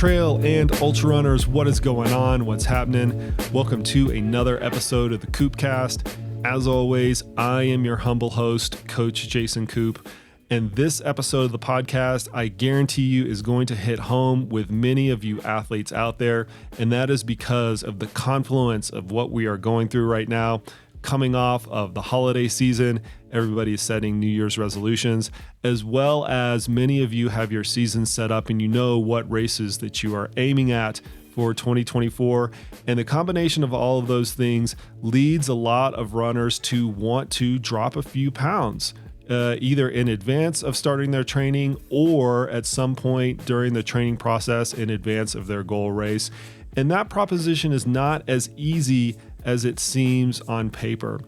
Trail and Ultrarunners, what is going on? What's happening? Welcome to another episode of the Koopcast. As always, I am your humble host, Coach Jason Koop. And this episode of the podcast, I guarantee you, is going to hit home with many of you athletes out there. And that is because of the confluence of what we are going through right now. Coming off of the holiday season, everybody is setting New Year's resolutions, as well as many of you have your season set up and you know what races that you are aiming at for 2024. And the combination of all of those things leads a lot of runners to want to drop a few pounds, either in advance of starting their training or at some point during the training process in advance of their goal race. And that proposition is not as easy as it seems on paper.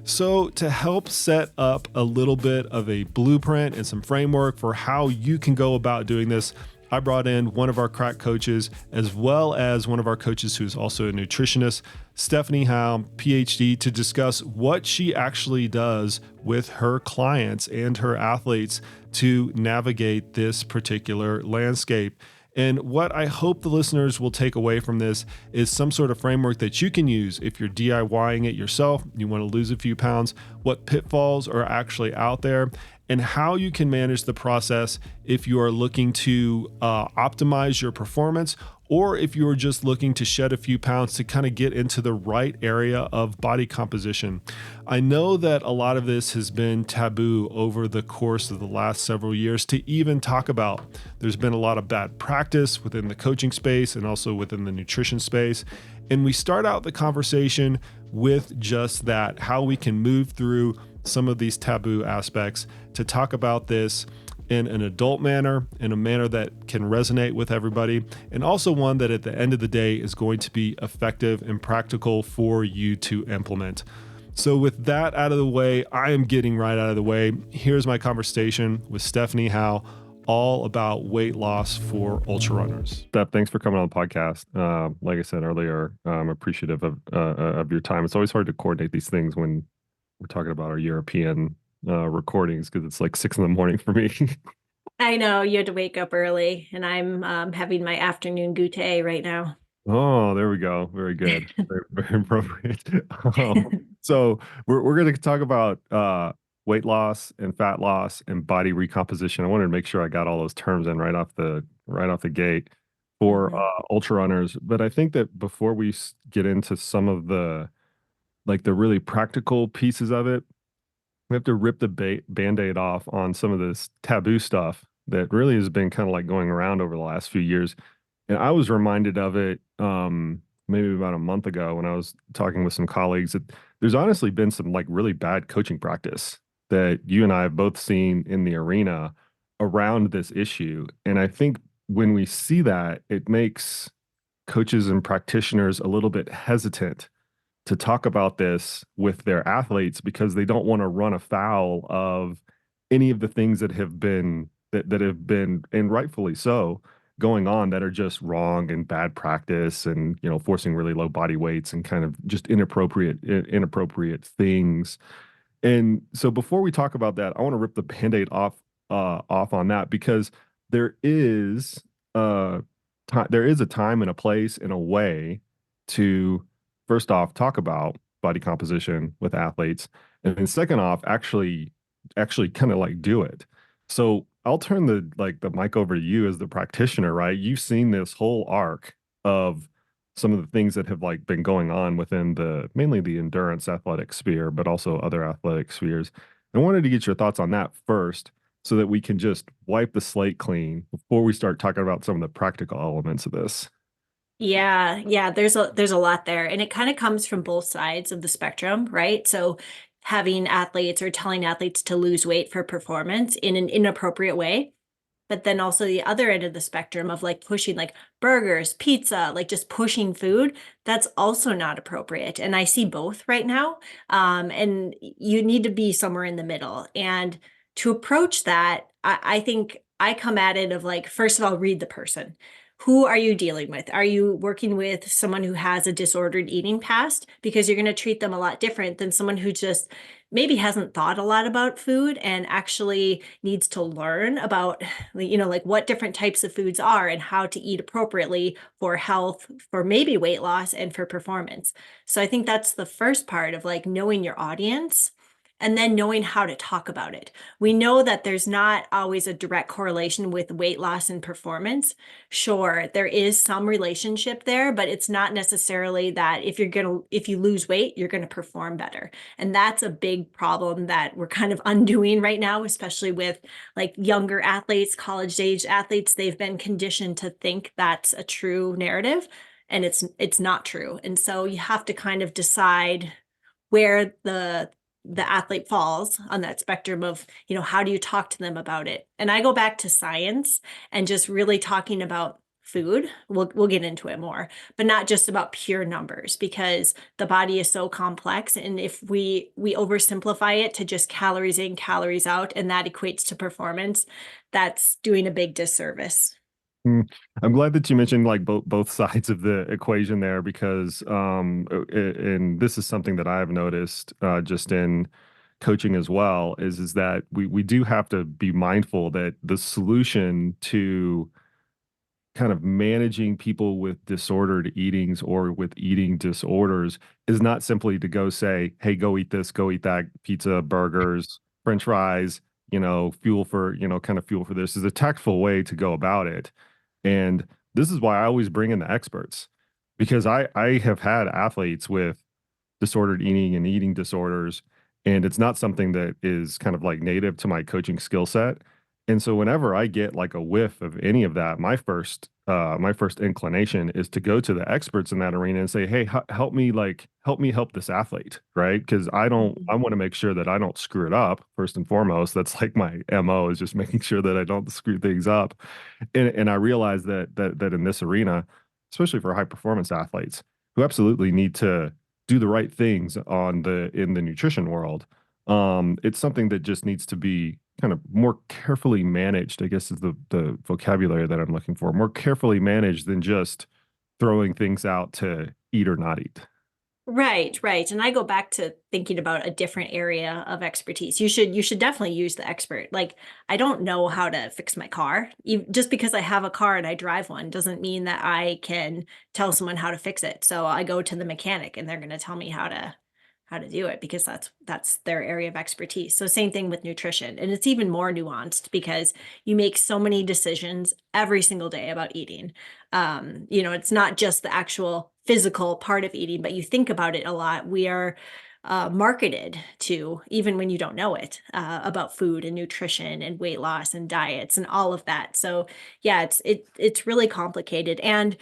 So to help set up a little bit of a blueprint and some framework for how you can go about doing this, I brought in one of our crack coaches, as well as one of our coaches who's also a nutritionist, Stephanie Howe, Ph.D., to discuss what she actually does with her clients and her athletes to navigate this particular landscape. And what I hope the listeners will take away from this is some sort of framework that you can use if you're DIYing it yourself, you want to lose a few pounds, what pitfalls are actually out there, and how you can manage the process if you are looking to optimize your performance, or if you are just looking to shed a few pounds to kind of get into the right area of body composition. I know that a lot of this has been taboo over the course of the last several years to even talk about. There's been a lot of bad practice within the coaching space and also within the nutrition space. And we start out the conversation with just that, how we can move through some of these taboo aspects to talk about this in an adult manner, in a manner that can resonate with everybody, and also one that at the end of the day is going to be effective and practical for you to implement. So with that out of the way, I am getting right out of the way. Here's my conversation with Stephanie Howe, all about weight loss for ultrarunners. Steph, thanks for coming on the podcast. Like I said earlier, I'm appreciative of your time. It's always hard to coordinate these things when we're talking about our European recordings, because it's like 6 a.m. for me. I know you had to wake up early, and I'm having my afternoon goûter right now. Oh, there we go. Very good. Very appropriate. So we're going to talk about weight loss and fat loss and body recomposition. I wanted to make sure I got all those terms in right off the gate for ultra runners. But I think that before we get into some of the really practical pieces of it, we have to rip the Band-Aid off on some of this taboo stuff that really has been kind of like going around over the last few years. And I was reminded of it maybe about a month ago when I was talking with some colleagues that there's honestly been some like really bad coaching practice that you and I have both seen in the arena around this issue. And I think when we see that, it makes coaches and practitioners a little bit hesitant to talk about this with their athletes, because they don't want to run afoul of any of the things that have been and rightfully so, going on, that are just wrong and bad practice, and forcing really low body weights and kind of just inappropriate things. And so before we talk about that, I want to rip the Band-Aid off on that, because there is a time and a place and a way to, first off, talk about body composition with athletes, and then second off, actually kind of like do it. So I'll turn the mic over to you as the practitioner, right? You've seen this whole arc of some of the things that have been going on within mainly the endurance athletic sphere, but also other athletic spheres. I wanted to get your thoughts on that first, so that we can just wipe the slate clean before we start talking about some of the practical elements of this. Yeah, there's a lot there, and it kind of comes from both sides of the spectrum, right? So having athletes or telling athletes to lose weight for performance in an inappropriate way, but then also the other end of the spectrum of pushing burgers, pizza, just pushing food, that's also not appropriate. And I see both right now. And you need to be somewhere in the middle. And to approach that, I think I come at it of first of all, read the person. Who are you dealing with? Are you working with someone who has a disordered eating past? Because you're going to treat them a lot different than someone who just maybe hasn't thought a lot about food and actually needs to learn about, like what different types of foods are and how to eat appropriately for health, for maybe weight loss, and for performance. So I think that's the first part of like knowing your audience and then knowing how to talk about it. We know that there's not always a direct correlation with weight loss and performance. Sure, there is some relationship there, but it's not necessarily that if you lose weight, you're going to perform better. And that's a big problem that we're kind of undoing right now, especially with like younger athletes, college age athletes. They've been conditioned to think that's a true narrative, and it's not true. And so you have to kind of decide where the athlete falls on that spectrum of, how do you talk to them about it? And I go back to science and just really talking about food. We'll get into it more, but not just about pure numbers, because the body is so complex. And if we oversimplify it to just calories in, calories out, and that equates to performance, that's doing a big disservice. I'm glad that you mentioned like both sides of the equation there because and this is something that I've noticed just in coaching as well is that we do have to be mindful that the solution to kind of managing people with disordered eatings or with eating disorders is not simply to go say, hey, go eat this, go eat that, pizza, burgers, French fries, fuel for, kind of fuel for this is a tactful way to go about it. And this is why I always bring in the experts because I have had athletes with disordered eating and eating disorders, and it's not something that is kind of like native to my coaching skill set. And so whenever I get like a whiff of any of that, my first inclination is to go to the experts in that arena and say, "Hey, help me help this athlete, right? Because I want to make sure that I don't screw it up first and foremost. That's like my MO is just making sure that I don't screw things up." And I realize that in this arena, especially for high performance athletes who absolutely need to do the right things in the nutrition world, it's something that just needs to be kind of more carefully managed, I guess is the vocabulary that I'm looking for, more carefully managed than just throwing things out to eat or not eat. Right, right. And I go back to thinking about a different area of expertise. You should definitely use the expert. Like, I don't know how to fix my car. Just because I have a car and I drive one doesn't mean that I can tell someone how to fix it. So I go to the mechanic and they're going to tell me how to do it because that's their area of expertise. So same thing with nutrition. And it's even more nuanced because you make so many decisions every single day about eating. It's not just the actual physical part of eating, but you think about it a lot. We are marketed to, even when you don't know it, about food and nutrition and weight loss and diets and all of that. So yeah, it's really complicated. And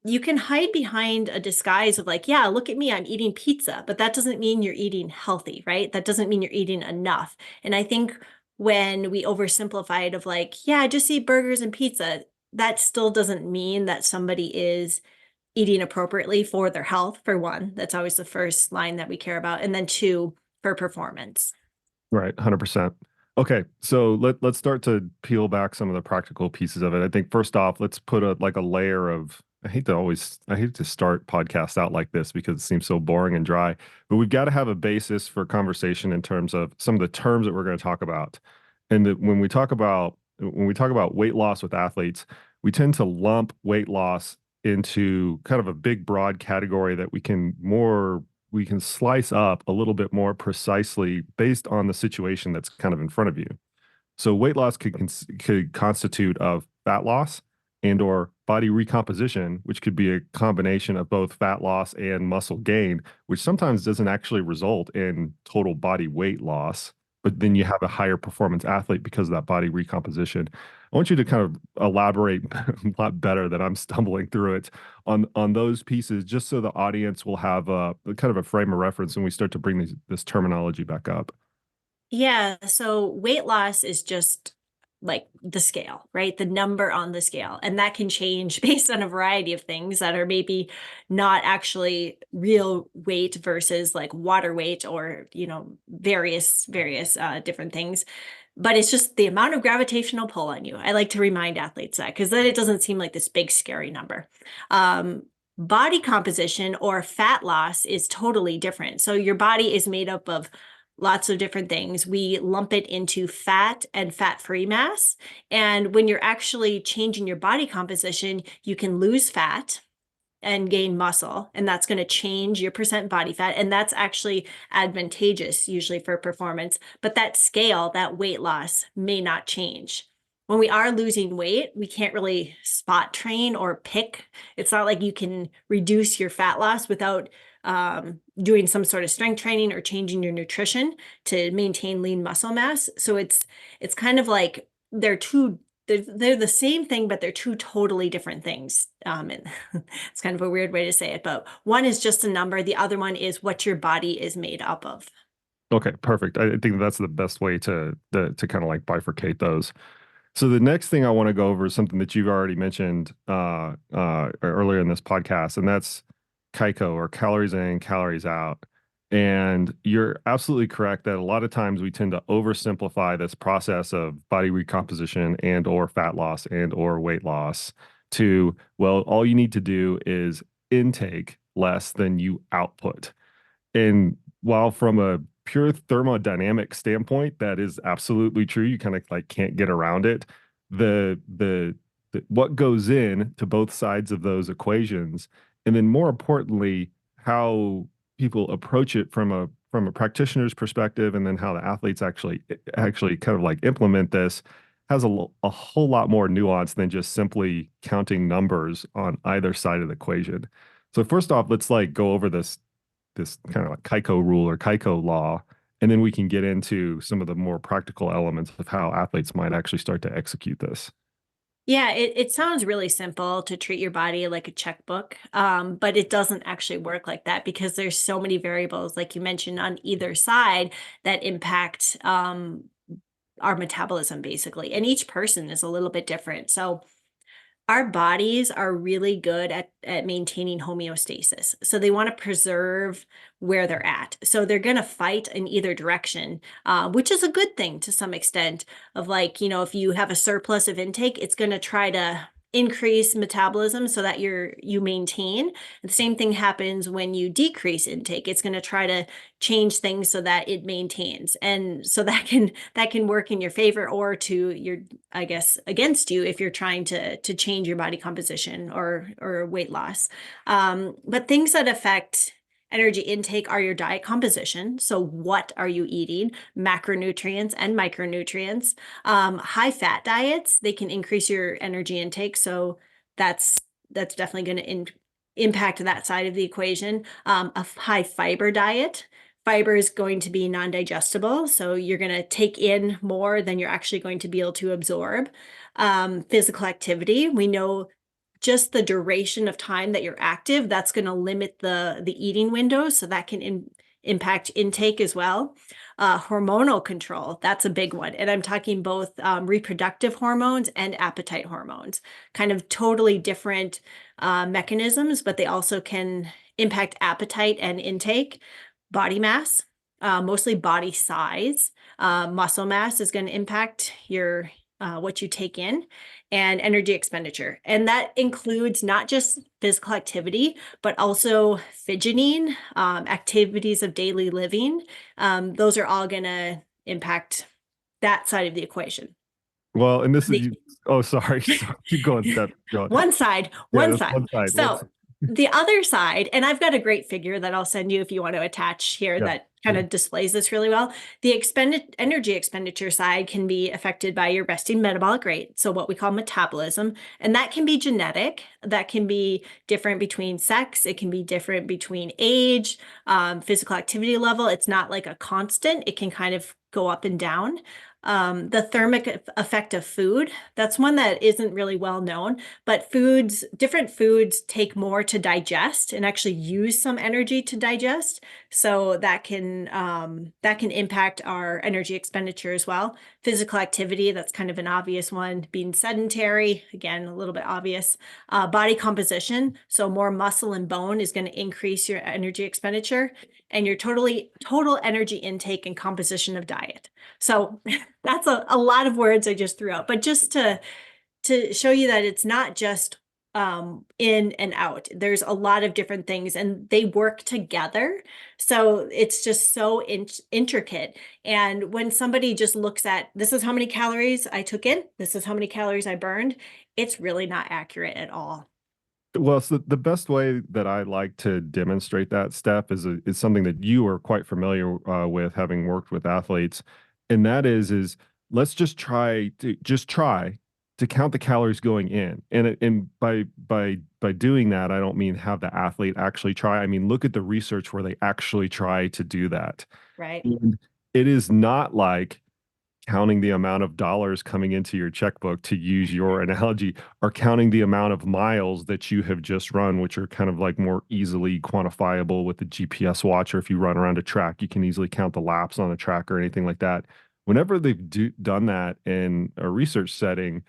you can hide behind a disguise of like, yeah, look at me, I'm eating pizza, but that doesn't mean you're eating healthy, right? That doesn't mean you're eating enough. And I think when we oversimplify it of like, yeah, just eat burgers and pizza, that still doesn't mean that somebody is eating appropriately for their health, for one. That's always the first line that we care about. And then two, for performance. Right, 100%. Okay, so let's start to peel back some of the practical pieces of it. I think first off, let's put a layer of I hate to start podcasts out like this because it seems so boring and dry, but we've got to have a basis for conversation in terms of some of the terms that we're going to talk about. And that when we talk about weight loss with athletes, we tend to lump weight loss into kind of a big broad category that we can slice up a little bit more precisely based on the situation that's kind of in front of you. So weight loss could constitute of fat loss and or body recomposition, which could be a combination of both fat loss and muscle gain, which sometimes doesn't actually result in total body weight loss, but then you have a higher performance athlete because of that body recomposition. I want you to kind of elaborate a lot better than I'm stumbling through it on those pieces, just so the audience will have a kind of a frame of reference when we start to bring this terminology back up. Yeah, so weight loss is just like the scale, right? The number on the scale. And that can change based on a variety of things that are maybe not actually real weight versus like water weight or, various different things. But it's just the amount of gravitational pull on you. I like to remind athletes that because then it doesn't seem like this big, scary number. Body composition or fat loss is totally different. So your body is made up of lots of different things. We lump it into fat and fat-free mass. And when you're actually changing your body composition, you can lose fat and gain muscle, and that's going to change your percent body fat, and that's actually advantageous usually for performance. But that scale, that weight loss, may not change. When we are losing weight, we can't really spot train or pick. It's not like you can reduce your fat loss without doing some sort of strength training or changing your nutrition to maintain lean muscle mass. So it's kind of like they're the same thing, but they're two totally different things. And it's kind of a weird way to say it, but one is just a number. The other one is what your body is made up of. Okay, perfect. I think that's the best way to kind of like bifurcate those. So the next thing I want to go over is something that you've already mentioned earlier in this podcast, and that's CICO, or calories in, calories out. And you're absolutely correct that a lot of times we tend to oversimplify this process of body recomposition and or fat loss and or weight loss to, well, all you need to do is intake less than you output. And while from a pure thermodynamic standpoint, that is absolutely true. You kind of like can't get around it. The what goes in to both sides of those equations, and then more importantly, how people approach it from a practitioner's perspective, and then how the athletes actually kind of like implement this has a whole lot more nuance than just simply counting numbers on either side of the equation. So first off, let's like go over this kind of like CICO rule or CICO law, and then we can get into some of the more practical elements of how athletes might actually start to execute this. Yeah, it sounds really simple to treat your body like a checkbook, but it doesn't actually work like that because there's so many variables, like you mentioned, on either side that impact our metabolism, basically. And each person is a little bit different. So our bodies are really good at maintaining homeostasis. So they want to preserve where they're at. So they're going to fight in either direction, which is a good thing to some extent of like, if you have a surplus of intake, it's going to try to increase metabolism so that you maintain. The same thing happens when you decrease intake. It's going to try to change things so that it maintains. And so that can work in your favor or to your, I guess, against you if you're trying to change your body composition or weight loss. But things that affect energy intake are your diet composition. So what are you eating? Macronutrients and micronutrients. High fat diets, they can increase your energy intake. So that's definitely going to impact that side of the equation. A high fiber diet. Fiber is going to be non-digestible. So you're going to take in more than you're actually going to be able to absorb. Physical activity. We know just the duration of time that you're active, that's going to limit the eating window. So that can impact intake as well. Hormonal control, that's a big one. And I'm talking both reproductive hormones and appetite hormones, kind of totally different mechanisms, but they also can impact appetite and intake. Body mass, mostly body size. Muscle mass is going to impact your what you take in, and energy expenditure. And that includes not just physical activity, but also fidgeting, activities of daily living. Those are all going to impact that side of the equation. Well, and this is oh, sorry. Keep going, Steph. Go on. One side. One side. So the other side, and I've got a great figure that I'll send you if you want to attach here that kind of displays this really well. The energy expenditure side can be affected by your resting metabolic rate, so what we call metabolism, and that can be genetic. That can be different between sex. It can be different between age, physical activity level. It's not like a constant. It can kind of go up and down. The thermic effect of food, that's one that isn't really well known, but different foods take more to digest and actually use some energy to digest. So that can impact our energy expenditure as well. Physical activity, that's kind of an obvious one. Being sedentary, again, a little bit obvious. Body composition, so more muscle and bone is going to increase your energy expenditure and your total energy intake and composition of diet. So that's a lot of words I just threw out, but just to show you that it's not just in and out. There's a lot of different things and they work together. So it's just so intricate. And when somebody just looks at this is how many calories I took in, this is how many calories I burned, it's really not accurate at all. Well, so the best way that I like to demonstrate that step is something that you are quite familiar with, having worked with athletes, and that is let's just try to count the calories going in, and by doing that, I don't mean have the athlete actually try. I mean look at the research where they actually try to do that. Right. And it is not like counting the amount of dollars coming into your checkbook, to use your analogy, or counting the amount of miles that you have just run, which are kind of like more easily quantifiable with the GPS watch. Or if you run around a track, you can easily count the laps on a track or anything like that. Whenever done that in a research setting,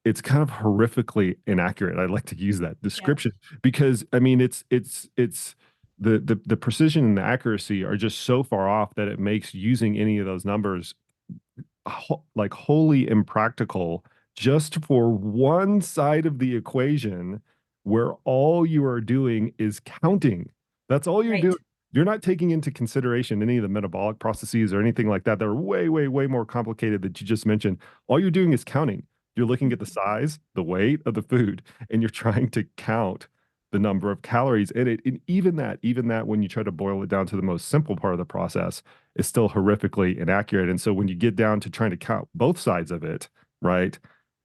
it's kind of horrifically inaccurate. I like to use that Yeah. description because I mean it's the precision and the accuracy are just so far off that it makes using any of those numbers like wholly impractical just for one side of the equation, where all you are doing is counting. That's all you're doing. Right. You're not taking into consideration any of the metabolic processes or anything like that that are way, way, way more complicated that you just mentioned. All you're doing is counting. You're looking at the size, the weight of the food, and you're trying to count the number of calories. And even that, when you try to boil it down to the most simple part of the process, is still horrifically inaccurate. And so when you get down to trying to count both sides of it, right,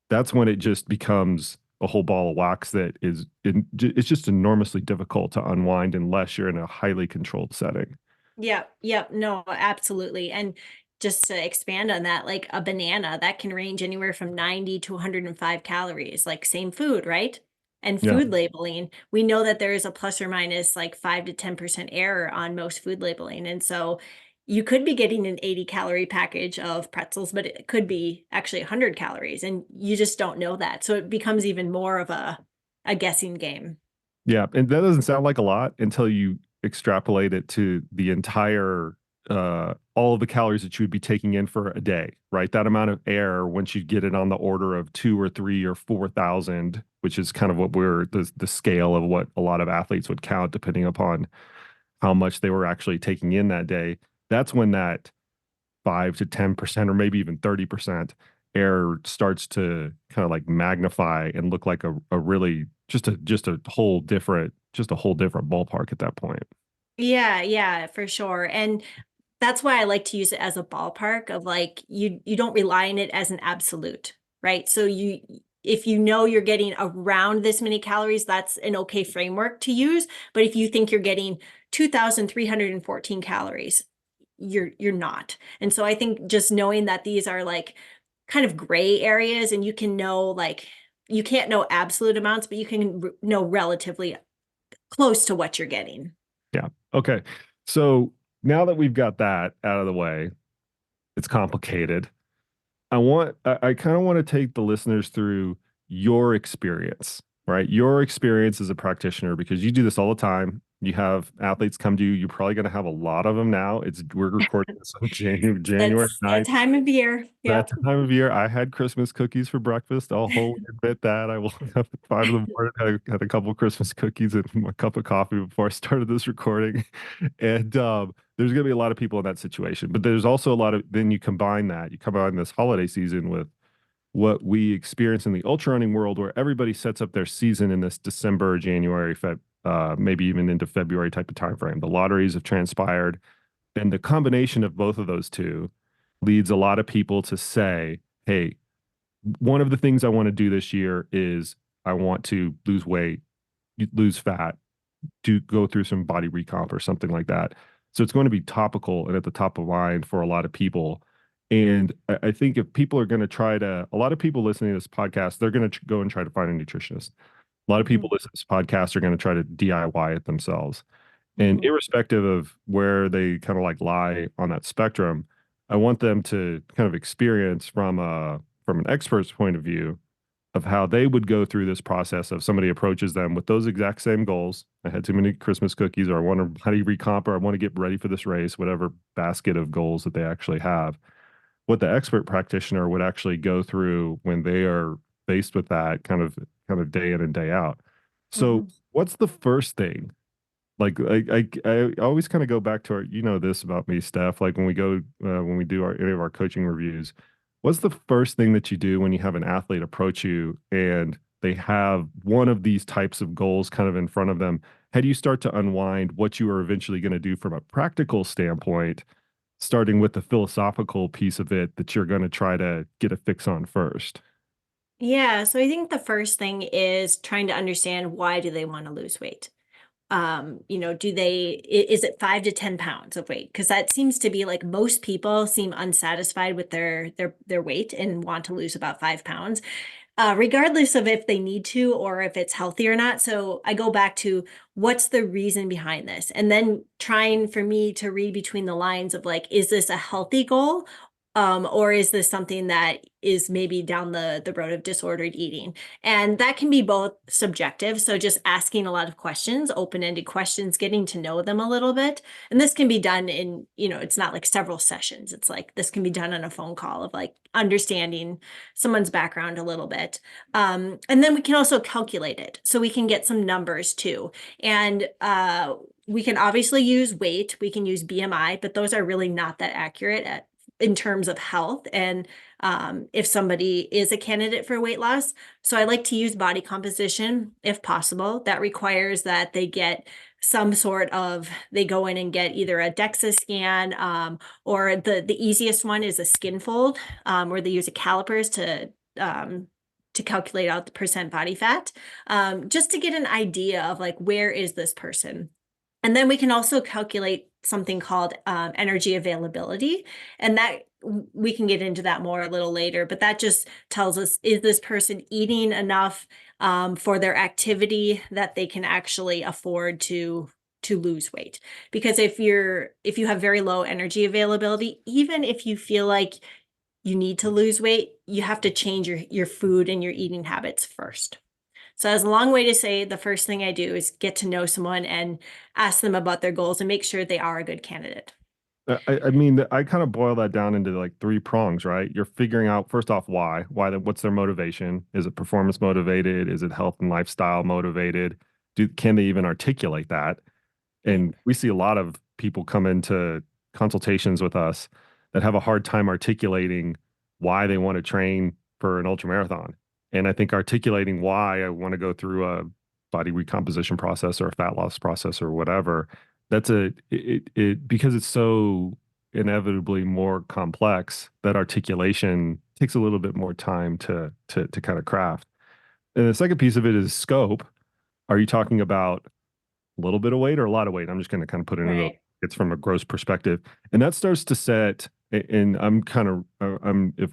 that's when it just becomes a whole ball of wax that it's just enormously difficult to unwind unless you're in a highly controlled setting. Yep, yep. No, absolutely. And just to expand on that, like a banana that can range anywhere from 90 to 105 calories, like same food, right? And Yeah. food labeling, we know that there is a plus or minus like 5 to 10% error on most food labeling. And so you could be getting an 80-calorie package of pretzels, but it could be actually 100 calories, and you just don't know that. So it becomes even more of a guessing game. Yeah, and that doesn't sound like a lot until you extrapolate it to the entire all of the calories that you would be taking in for a day, right? That amount of air, once you get it on the order of 2 or 3 or 4,000, which is kind of what we're the scale of what a lot of athletes would count depending upon how much they were actually taking in that day. That's when that 5 to 10% or maybe even 30% air starts to kind of like magnify and look like a really just a whole different ballpark at that point. Yeah, yeah, for sure. And that's why I like to use it as a ballpark of like you don't rely on it as an absolute, right? So you if you know you're getting around this many calories, that's an okay framework to use. But if you think you're getting 2,314 calories, you're not. And so I think just knowing that these are like kind of gray areas and you can know like you can't know absolute amounts, but you can know relatively close to what you're getting. Yeah. Okay. So now that we've got that out of the way, it's complicated. I kind of want to take the listeners through your experience, right? Your experience as a practitioner, because you do this all the time. You have athletes come to you. You're probably going to have a lot of them now. We're recording this on January That's that 9th. time of year. That Yep. time of year, I had Christmas cookies for breakfast. I'll wholly admit that. I woke up at 5 in the morning, had a couple of Christmas cookies and a cup of coffee before I started this recording. And there's going to be a lot of people in that situation. But there's also a lot of, then you combine this holiday season with what we experience in the ultra running world, where everybody sets up their season in this December, January, maybe even into February type of time frame. The lotteries have transpired, and the combination of both of those two leads a lot of people to say, hey, one of the things I want to do this year is I want to lose weight, lose fat, to go through some body recomp or something like that. So it's going to be topical and at the top of mind for a lot of people. And I think if people are going to a lot of people listening to this podcast, they're going to go and try to find a nutritionist. A lot of people Mhm, listening to this podcast are going to try to DIY it themselves. And mhm. irrespective of where they kind of like lie on that spectrum, I want them to kind of experience from an expert's point of view of how they would go through this process of somebody approaches them with those exact same goals. I had too many Christmas cookies, or I want to body recomp, or I want to get ready for this race, whatever basket of goals that they actually have. What the expert practitioner would actually go through when they are faced with that kind of day in and day out. So Mhm. what's the first thing? Like I always kind of go back to our, you know, this about me, Steph, like when we do any of our coaching reviews, what's the first thing that you do when you have an athlete approach you and they have one of these types of goals kind of in front of them? How do you start to unwind what you are eventually going to do from a practical standpoint, starting with the philosophical piece of it that you're going to try to get a fix on first? Yeah, so I think the first thing is trying to understand why do they want to lose weight? Is it 5 to 10 pounds of weight? Because that seems to be like most people seem unsatisfied with their weight and want to lose about 5 pounds, regardless of if they need to or if it's healthy or not. So I go back to what's the reason behind this? And then trying for me to read between the lines of like, is this a healthy goal? Or is this something that is maybe down the road of disordered eating? And that can be both subjective. So just asking a lot of questions, open-ended questions, getting to know them a little bit. And this can be done in, it's not like several sessions. It's like this can be done on a phone call of like understanding someone's background a little bit. And then we can also calculate it. So we can get some numbers too. And we can obviously use weight, we can use BMI, but those are really not that accurate in terms of health and if somebody is a candidate for weight loss. So I like to use body composition if possible. That requires that they get some sort of, they go in and get either a DEXA scan, or the easiest one is a skin fold, where they use a calipers to calculate out the percent body fat, just to get an idea of like, where is this person? And then we can also calculate something called energy availability. And that we can get into that more a little later, but that just tells us, is this person eating enough for their activity that they can actually afford to lose weight? Because if you have very low energy availability, even if you feel like you need to lose weight, you have to change your food and your eating habits first. So that's a long way to say the first thing I do is get to know someone and ask them about their goals and make sure they are a good candidate. I mean, I kind of boil that down into like three prongs, right? You're figuring out first off what's their motivation? Is it performance motivated? Is it health and lifestyle motivated? Can they even articulate that? Right. And we see a lot of people come into consultations with us that have a hard time articulating why they want to train for an ultra marathon. And I think articulating why I want to go through a body recomposition process or a fat loss process or whatever, that's because it's so inevitably more complex, that articulation takes a little bit more time to kind of craft. And the second piece of it is scope. Are you talking about a little bit of weight or a lot of weight? I'm just going to kind of put it into Right. it's from a gross perspective, and that starts to set. And I'm kind of if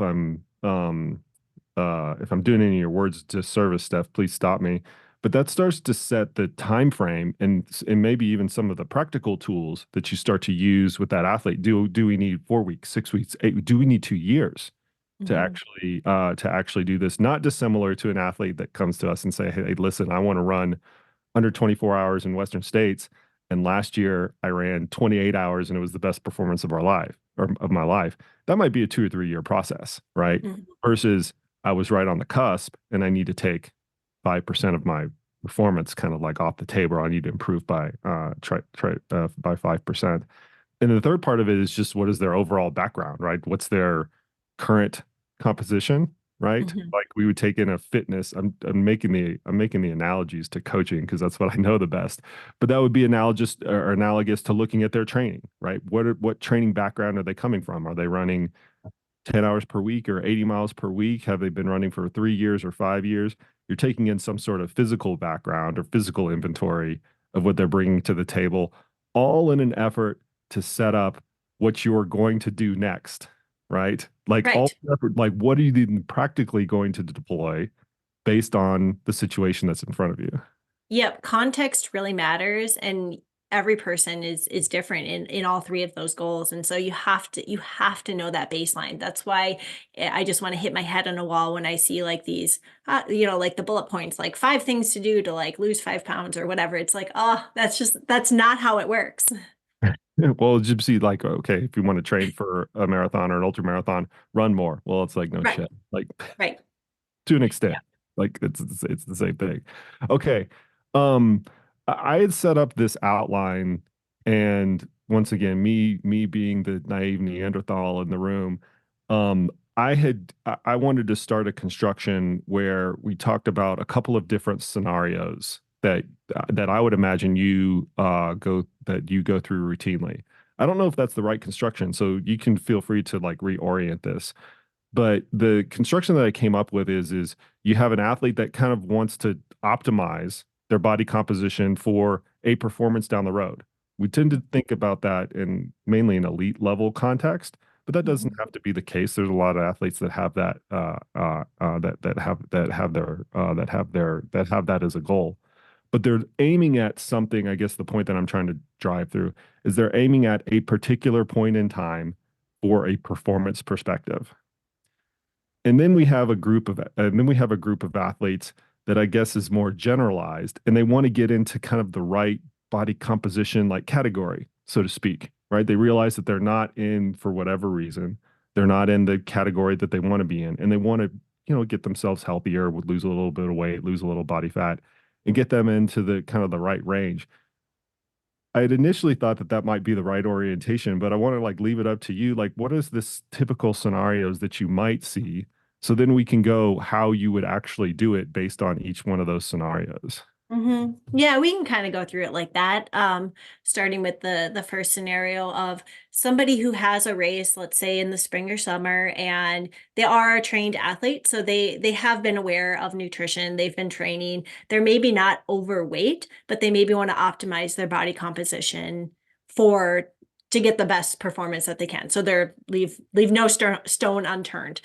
I'm doing any of your words disservice, Steph, please stop me. But that starts to set the time frame and maybe even some of the practical tools that you start to use with that athlete. Do we need 4 weeks, 6 weeks, 8? Do we need 2 years Mhm. to actually do this? Not dissimilar to an athlete that comes to us and say, "Hey, listen, I want to run under 24 hours in Western states. And last year I ran 28 hours and it was the best performance of our life or of my life." That might be a 2 or 3 year process, right? Mhm. Versus I was right on the cusp and I need to take 5% of my performance kind of like off the table. I need to improve by by 5%. And the third part of it is just what is their overall background, right? What's their current composition, right? Mhm. Like we would take in a fitness. I'm making the analogies to coaching because that's what I know the best. But that would be analogous to looking at their training, right? What training background are they coming from? Are they running 10 hours per week or 80 miles per week? Have they been running for 3 years or 5 years? You're taking in some sort of physical background or physical inventory of what they're bringing to the table, all in an effort to set up what you're going to do next, right? Like all Right. effort, like what are you even practically going to deploy based on the situation that's in front of you? Yep. Context really matters, and every person is different in all three of those goals. And so you have to know that baseline. That's why I just want to hit my head on a wall when I see like these, like the bullet points, like 5 things to do to like lose 5 pounds or whatever. It's like, oh, that's not how it works. Well, Gypsy, like, okay, if you want to train for a marathon or an ultra marathon, run more. Well, it's like, no Right. shit. Like, Right. to an extent. Like it's the same thing. Okay. I had set up this outline, and once again, me being the naive Neanderthal in the room, I wanted to start a construction where we talked about a couple of different scenarios that I would imagine you go through routinely. I don't know if that's the right construction, so you can feel free to like reorient this. But the construction that I came up with is you have an athlete that kind of wants to optimize their body composition for a performance down the road. We tend to think about that in mainly an elite level context, but that doesn't Mhm. have to be the case. There's a lot of athletes that have that have that as a goal, but they're aiming at something. I guess the point that I'm trying to drive through is they're aiming at a particular point in time for a performance perspective. And then we have a group of athletes that I guess is more generalized, and they want to get into kind of the right body composition like category, so to speak, right? They realize that they're not in for whatever reason, they're not in the category that they want to be in, and they want to, get themselves healthier, would lose a little bit of weight, lose a little body fat, and get them into the kind of the right range. I had initially thought that that might be the right orientation, but I want to like leave it up to you. Like, what is this typical scenarios that you might see? So then we can go how you would actually do it based on each one of those scenarios. Yeah, we can kind of go through it like that. Starting with the first scenario of somebody who has a race, let's say in the spring or summer, and they are a trained athlete, so they have been aware of nutrition, they've been training. They're maybe not overweight, but they maybe want to optimize their body composition for to get the best performance that they can. So they're leave no stone unturned.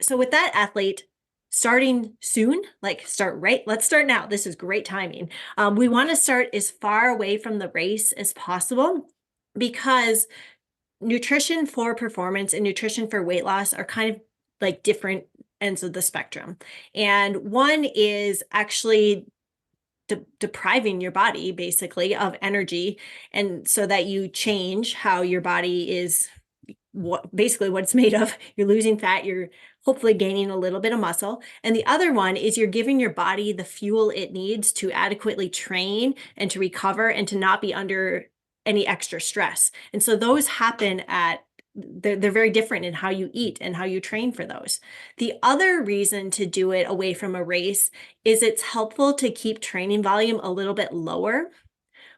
So with that athlete starting soon, like let's start now. This is great timing. We want to start as far away from the race as possible because nutrition for performance and nutrition for weight loss are kind of like different ends of the spectrum. And one is actually depriving your body basically of energy, and so that you change how your body is what it's made of. You're losing fat, you're hopefully gaining a little bit of muscle. And the other one is you're giving your body the fuel it needs to adequately train and to recover and to not be under any extra stress. And so those happen they're very different in how you eat and how you train for those. The other reason to do it away from a race is it's helpful to keep training volume a little bit lower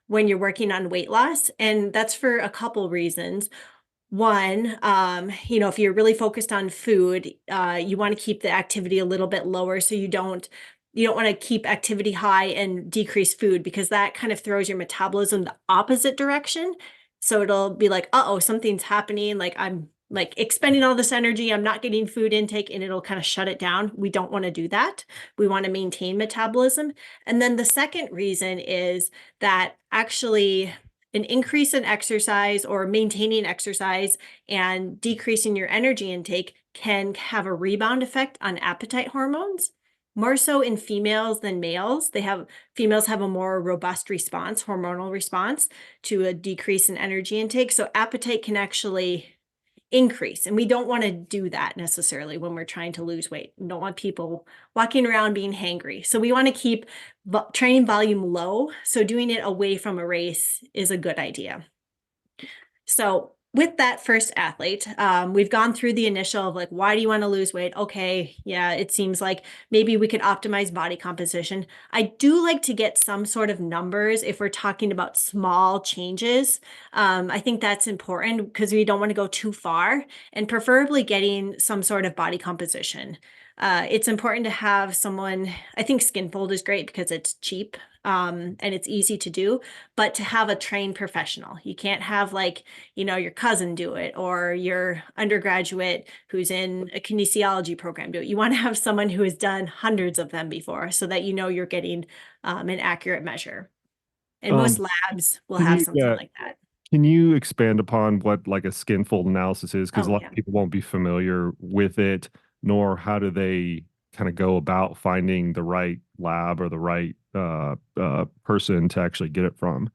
when you're working on weight loss. And that's for a couple reasons. One, if you're really focused on food, you want to keep the activity a little bit lower so you don't want to keep activity high and decrease food because that kind of throws your metabolism the opposite direction. So it'll be like, uh-oh, something's happening. Like I'm like expending all this energy, I'm not getting food intake, and it'll kind of shut it down. We don't want to do that. We want to maintain metabolism. And then the second reason is that actually an increase in exercise or maintaining exercise and decreasing your energy intake can have a rebound effect on appetite hormones, more so in females than males. Females have a more robust hormonal response to a decrease in energy intake. So appetite can actually increase. And we don't want to do that necessarily when we're trying to lose weight. We don't want people walking around being hangry. So we want to keep training volume low. So doing it away from a race is a good idea. So with that first athlete, we've gone through the initial of like, why do you want to lose weight? Okay, yeah, it seems like maybe we could optimize body composition. I do like to get some sort of numbers if we're talking about small changes. I think that's important because we don't want to go too far, and preferably getting some sort of body composition. It's important to have someone, I think Skinfold is great because it's cheap and it's easy to do, but to have a trained professional. You can't have like, your cousin do it or your undergraduate who's in a kinesiology program do it. You want to have someone who has done hundreds of them before so that you're getting an accurate measure. And most Um, labs will can have you something like that. can you expand upon what like a skin fold analysis is? Because a Oh, lot of yeah. people won't be familiar with it, nor how do they kind of go about finding the right lab or the right person to actually get it from.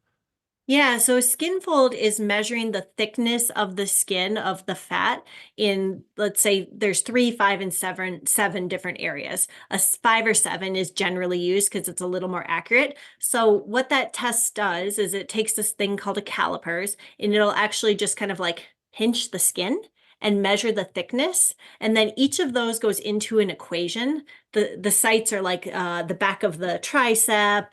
Yeah, so a skin fold is measuring the thickness of the skin of the fat in, let's say there's 3, 5, and 7 different areas. 5 or 7 is generally used because it's a little more accurate. So what that test does is it takes this thing called a calipers, and it'll actually just kind of like pinch the skin and measure the thickness. And then each of those goes into an equation. The sites are like the back of the tricep,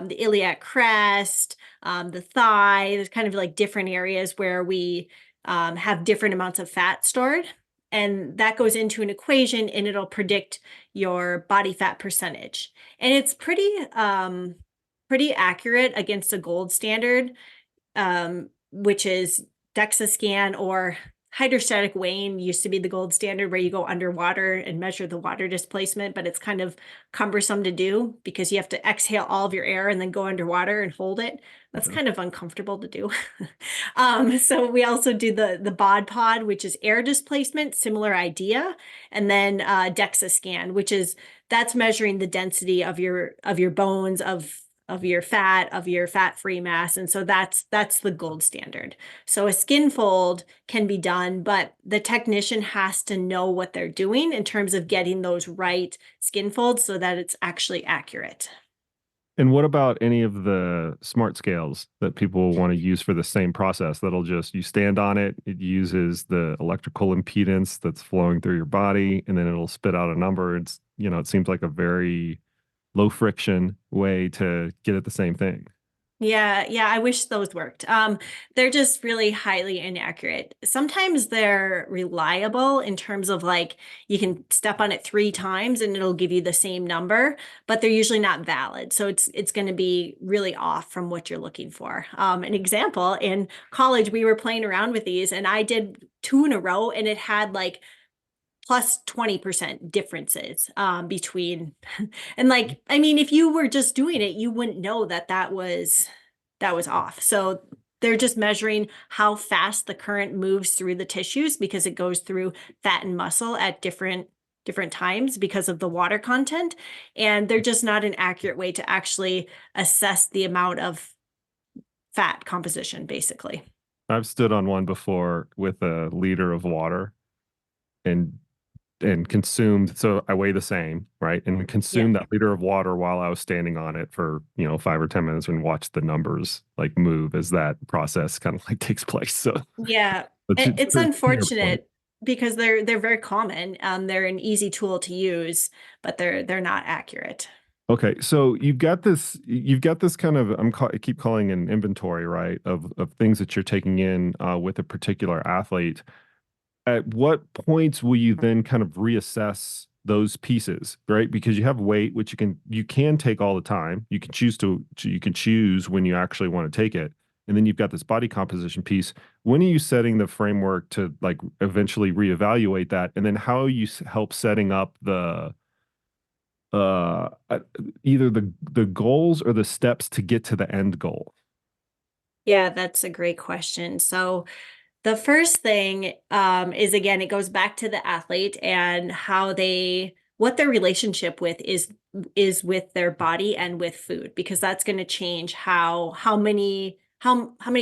the iliac crest, the thigh. There's kind of like different areas where we have different amounts of fat stored. And that goes into an equation and it'll predict your body fat percentage. And it's pretty accurate against a gold standard, which is DEXA scan, or hydrostatic weighing used to be the gold standard, where you go underwater and measure the water displacement, but it's kind of cumbersome to do because you have to exhale all of your air and then go underwater and hold it. That's Okay. kind of uncomfortable to do. So we also do the bod pod, which is air displacement, similar idea, and then DEXA scan, which is that's measuring the density of your bones, of your fat-free mass. And so that's the gold standard. So a skin fold can be done, but the technician has to know what they're doing in terms of getting those right skin folds so that it's actually accurate. And what about any of the smart scales that people want to use for the same process? That'll just, you stand on it, it uses the electrical impedance that's flowing through your body, and then it'll spit out a number. It's, it seems like a very low friction way to get at the same thing. Yeah, I wish those worked. They're just really highly inaccurate. Sometimes they're reliable in terms of like you can step on it 3 times and it'll give you the same number, but they're usually not valid. So it's going to be really off from what you're looking for. An example, in college, we were playing around with these and I did 2 in a row and it had like plus 20% differences between and like I mean if you were just doing it you wouldn't know that was off. So they're just measuring how fast the current moves through the tissues because it goes through fat and muscle at different times because of the water content, and they're just not an accurate way to actually assess the amount of fat composition basically. I've stood on one before with a liter of water and consumed, so I weigh the same, right? And Yeah. consumed that liter of water while I was standing on it for, 5 or 10 minutes and watch the numbers like move as that process kind of like takes place. So Yeah, but it's to your point. unfortunate because they're very common. They're an easy tool to use, but they're not accurate. Okay, so you've got this kind of I keep calling an inventory, right, of things that you're taking in with a particular athlete. At what points will you then kind of reassess those pieces, right? Because you have weight, which you can take all the time. You can choose when you actually want to take it. And then you've got this body composition piece. When are you setting the framework to like eventually reevaluate that? And then how you help setting up the uh uh, either the goals or the steps to get to the end goal? Yeah, that's a great question. So the first thing is, again, it goes back to the athlete and what their relationship with is with their body and with food, because that's going to change how many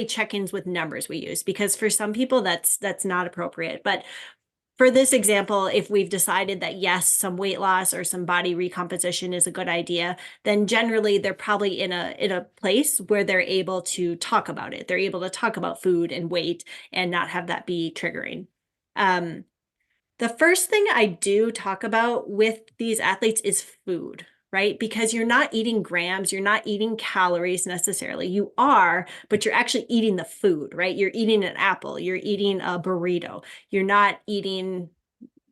check-ins with numbers we use. Because for some people that's not appropriate, but for this example, if we've decided that yes, some weight loss or some body recomposition is a good idea, then generally they're probably in a place where they're able to talk about it. They're able to talk about food and weight and not have that be triggering. Um, the first thing I do talk about with these athletes is food, right? Because you're not eating grams, you're not eating calories necessarily. You are, but you're actually eating the food, right? You're eating an apple, you're eating a burrito. You're not eating,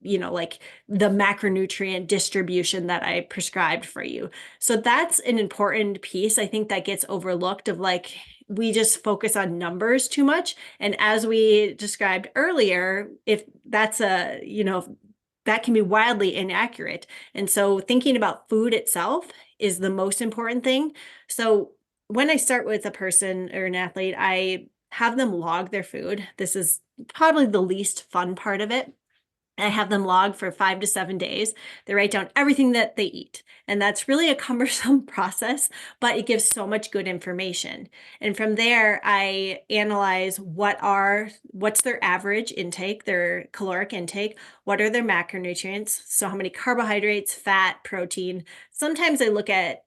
like the macronutrient distribution that I prescribed for you. So that's an important piece. I think that gets overlooked of like, we just focus on numbers too much. And as we described earlier, if that's that can be wildly inaccurate. And so thinking about food itself is the most important thing. So when I start with a person or an athlete, I have them log their food. This is probably the least fun part of it. I have them log for 5 to 7 days. They write down everything that they eat. And that's really a cumbersome process, but it gives so much good information. And from there, I analyze what's their average intake, their caloric intake, what are their macronutrients, so how many carbohydrates, fat, protein. Sometimes I look at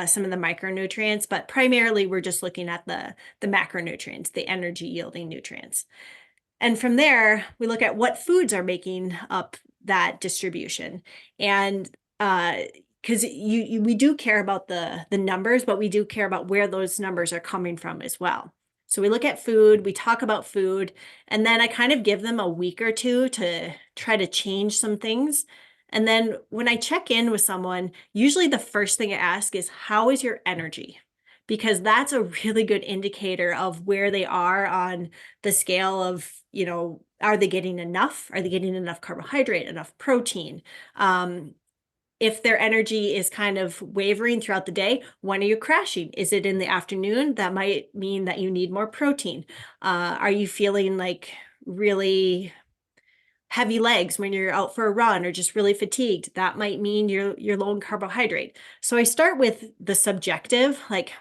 some of the micronutrients, but primarily we're just looking at the macronutrients, the energy yielding nutrients. And from there, we look at what foods are making up that distribution. And because we do care about the numbers, but we do care about where those numbers are coming from as well. So we look at food, we talk about food, and then I kind of give them a week or two to try to change some things. And then when I check in with someone, usually the first thing I ask is, how is your energy? Because that's a really good indicator of where they are on the scale of, are they getting enough? Are they getting enough carbohydrate, enough protein? If their energy is kind of wavering throughout the day, when are you crashing? Is it in the afternoon? That might mean that you need more protein. Are you feeling like really heavy legs when you're out for a run, or just really fatigued? That might mean you're low in carbohydrate. So I start with the subjective, like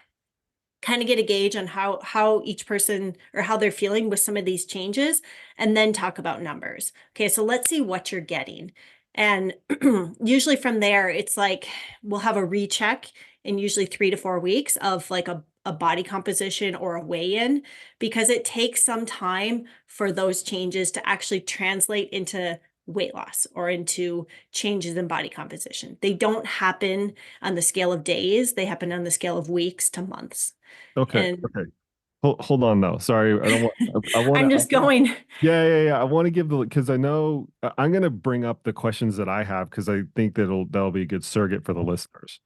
kind of get a gauge on how each person or how they're feeling with some of these changes, and then talk about numbers. Okay, so let's see what you're getting. And usually from there, it's like we'll have a recheck in usually 3 to 4 weeks of like a body composition or a weigh-in, because it takes some time for those changes to actually translate into weight loss or into changes in body composition. They don't happen on the scale of days, they happen on the scale of weeks to months. Okay. And Okay. Hold on though. Sorry, I don't want. I want I'm to. just going, Yeah. I want to give the because I know I'm going to bring up the questions that I have because I think that'll be a good surrogate for the listeners.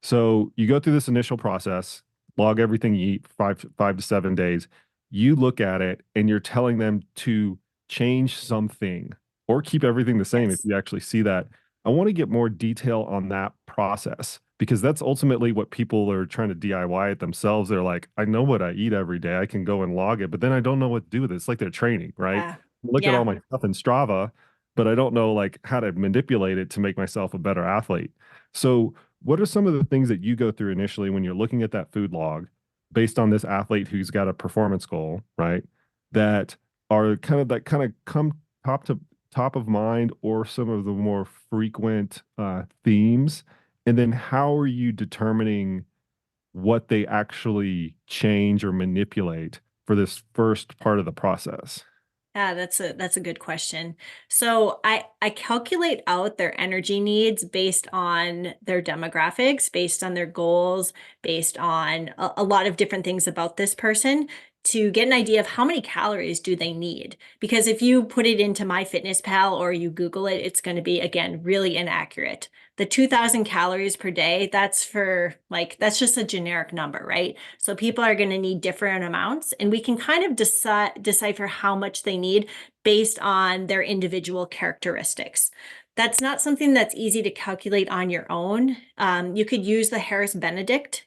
So you go through this initial process, log everything you eat, 5 to 7 days. You look at it and you're telling them to change something or keep everything the same if yes. you actually see that. I want to get more detail on that process because that's ultimately what people are trying to DIY it themselves. They're like, I know what I eat every day. I can go and log it, but then I don't know what to do with it. It's like they're training, right? Yeah. Look at all Yeah. my stuff in Strava, but I don't know like how to manipulate it to make myself a better athlete. So, what are some of the things that you go through initially when you're looking at that food log based on this athlete who's got a performance goal, right? That are kind of come top of mind or some of the more frequent themes, and then how are you determining what they actually change or manipulate for this first part of the process? Yeah, that's a good question. So I calculate out their energy needs based on their demographics, based on their goals, based on a lot of different things about this person, to get an idea of how many calories do they need. Because if you put it into MyFitnessPal or you Google it, it's going to be, again, really inaccurate. The 2,000 calories per day, that's just a generic number, right? So people are going to need different amounts, and we can kind of decipher how much they need based on their individual characteristics. That's not something that's easy to calculate on your own. You could use the Harris-Benedict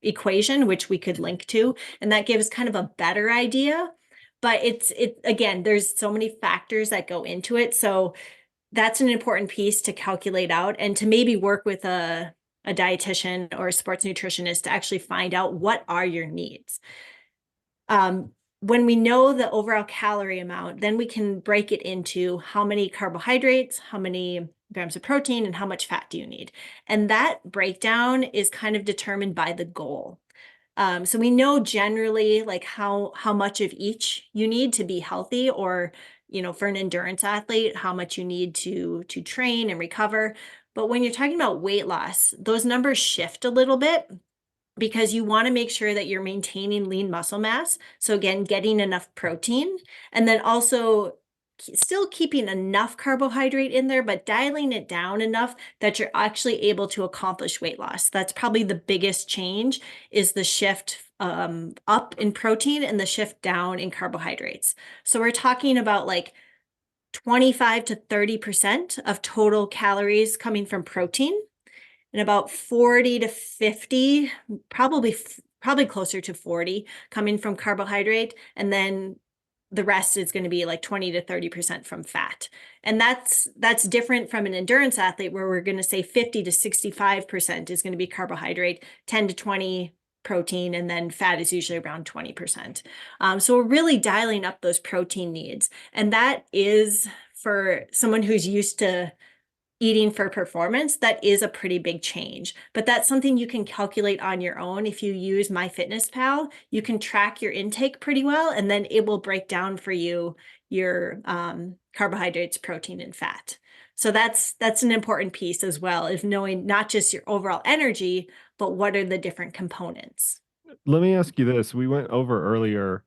equation, which we could link to, and that gives kind of a better idea. But it again, there's so many factors that go into it. So that's an important piece to calculate out, and to maybe work with a dietitian or a sports nutritionist to actually find out what are your needs. When we know the overall calorie amount, then we can break it into how many carbohydrates, how many grams of protein, and how much fat do you need. And that breakdown is kind of determined by the goal. So we know generally like how much of each you need to be healthy, or for an endurance athlete, how much you need to train and recover. But when you're talking about weight loss, those numbers shift a little bit, because you want to make sure that you're maintaining lean muscle mass. So again, getting enough protein, and then also still keeping enough carbohydrate in there, but dialing it down enough that you're actually able to accomplish weight loss. That's probably the biggest change, is the shift up in protein and the shift down in carbohydrates. So we're talking about like 25 to 30% of total calories coming from protein, and about 40 to 50, probably closer to 40 coming from carbohydrate, and then the rest is going to be like 20 to 30% from fat. And that's different from an endurance athlete where we're going to say 50 to 65% is going to be carbohydrate, 10 to 20 protein, and then fat is usually around 20%. So we're really dialing up those protein needs. And that is for someone who's used to eating for performance, that is a pretty big change. But that's something you can calculate on your own. If you use MyFitnessPal, you can track your intake pretty well, and then it will break down for you your carbohydrates, protein, and fat. So that's an important piece as well, is knowing not just your overall energy, but what are the different components. Let me ask you this. We went over earlier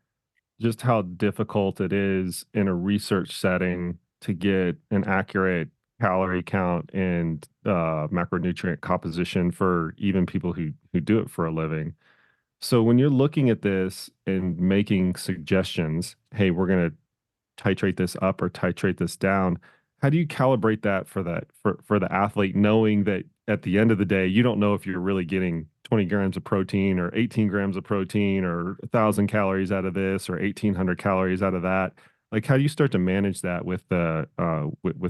just how difficult it is in a research setting to get an accurate calorie count and macronutrient composition for even people who do it for a living. So when you're looking at this and making suggestions, hey, we're going to titrate this up or titrate this down, how do you calibrate that for the athlete, knowing that at the end of the day, you don't know if you're really getting 20 grams of protein or 18 grams of protein or 1,000 calories out of this or 1,800 calories out of that? Like, how do you start to manage that with the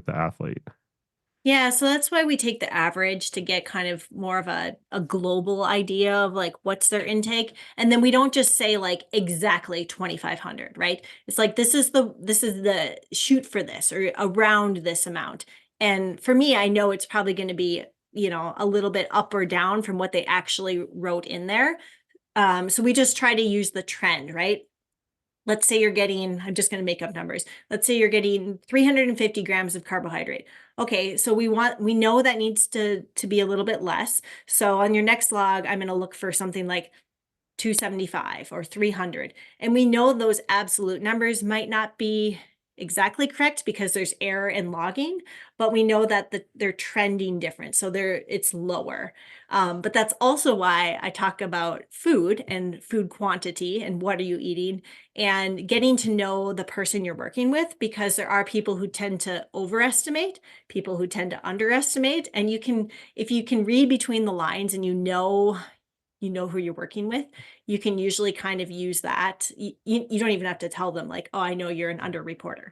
athlete? Yeah, so that's why we take the average to get kind of more of a global idea of like what's their intake. And then we don't just say like exactly 2,500, right? It's like this is the shoot for this or around this amount. And for me, I know it's probably going to be, a little bit up or down from what they actually wrote in there. So we just try to use the trend, right? Let's say you're getting, I'm just going to make up numbers. Let's say you're getting 350 grams of carbohydrate. Okay, so we know that needs to be a little bit less. So on your next log, I'm going to look for something like 275 or 300. And we know those absolute numbers might not be exactly correct because there's error in logging, but we know that they're trending different. So it's lower. But that's also why I talk about food and food quantity and what are you eating and getting to know the person you're working with, because there are people who tend to overestimate, people who tend to underestimate. And if you can read between the lines and you know who you're working with, you can usually kind of use that. You don't even have to tell them like, oh, I know you're an underreporter.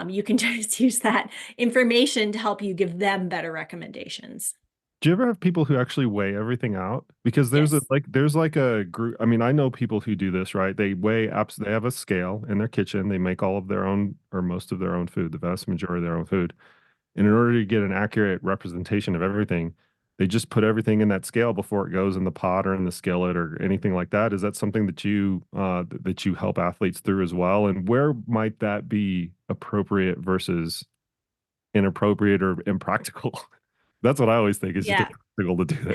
You can just use that information to help you give them better recommendations. Do you ever have people who actually weigh everything out? Because Yes. there's like a group. I mean, I know people who do this, right? They weigh apps. They have a scale in their kitchen. They make all of their own or most of their own food, the vast majority of their own food. And in order to get an accurate representation of everything, they just put everything in that scale before it goes in the pot or in the skillet or anything like that. Is that something that you help athletes through as well? And where might that be appropriate versus inappropriate or impractical? That's what I always think is just Yeah. impractical to do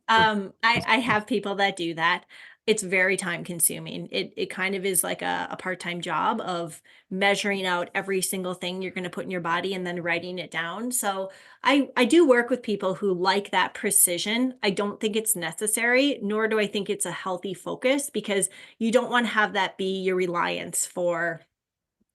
that. I have people that do that. It's very time consuming. It kind of is like a part-time job of measuring out every single thing you're going to put in your body and then writing it down. So I do work with people who like that precision. I don't think it's necessary, nor do I think it's a healthy focus, because you don't want to have that be your reliance for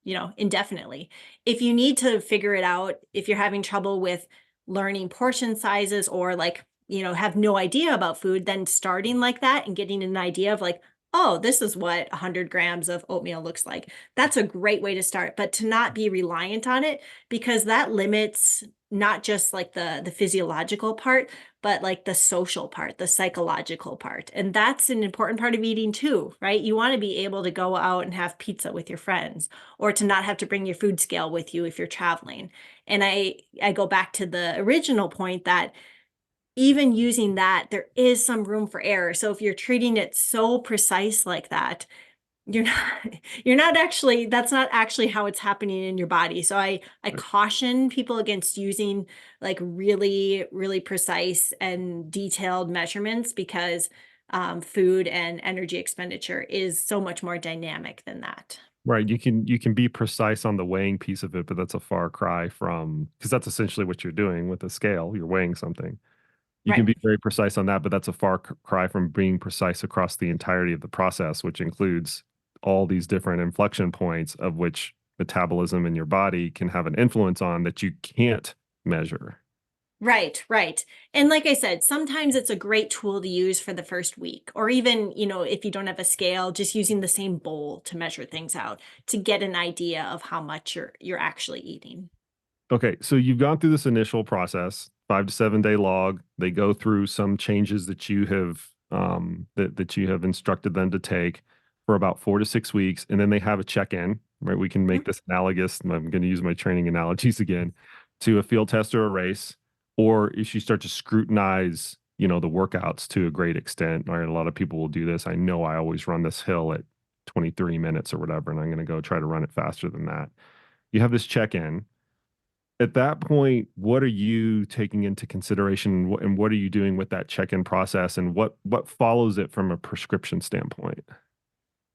indefinitely. If you need to figure it out, if you're having trouble with learning portion sizes or like, have no idea about food, then starting like that and getting an idea of like, oh, this is what 100 grams of oatmeal looks like. That's a great way to start, but to not be reliant on it, because that limits not just like the physiological part, but like the social part, the psychological part. And that's an important part of eating too, right? You want to be able to go out and have pizza with your friends, or to not have to bring your food scale with you if you're traveling. And I go back to the original point that even using that, there is some room for error. So if you're treating it so precise like that, you're not you're not actually that's not actually how it's happening in your body. So I caution people against using like really, really precise and detailed measurements, because food and energy expenditure is so much more dynamic than that. Right. You can be precise on the weighing piece of it, but that's a far cry from, because that's essentially what you're doing with a scale. You're weighing something. You can Right. be very precise on that, but that's a far cry from being precise across the entirety of the process, which includes all these different inflection points of which metabolism in your body can have an influence on that you can't measure. Right, right. And like I said, sometimes it's a great tool to use for the first week, or even, if you don't have a scale, just using the same bowl to measure things out to get an idea of how much you're actually eating. Okay, so you've gone through this initial process, 5 to 7 day log. They go through some changes that you have that you have instructed them to take for about 4 to 6 weeks, and then they have a check-in. Right, we can make Mhm. this analogous. I'm going to use my training analogies again to a field test or a race, or if you start to scrutinize, the workouts to a great extent. Right, a lot of people will do this. I know I always run this hill at 23 minutes or whatever, and I'm going to go try to run it faster than that. You have this check-in at that point, what are you taking into consideration and what are you doing with that check-in process and what follows it from a prescription standpoint?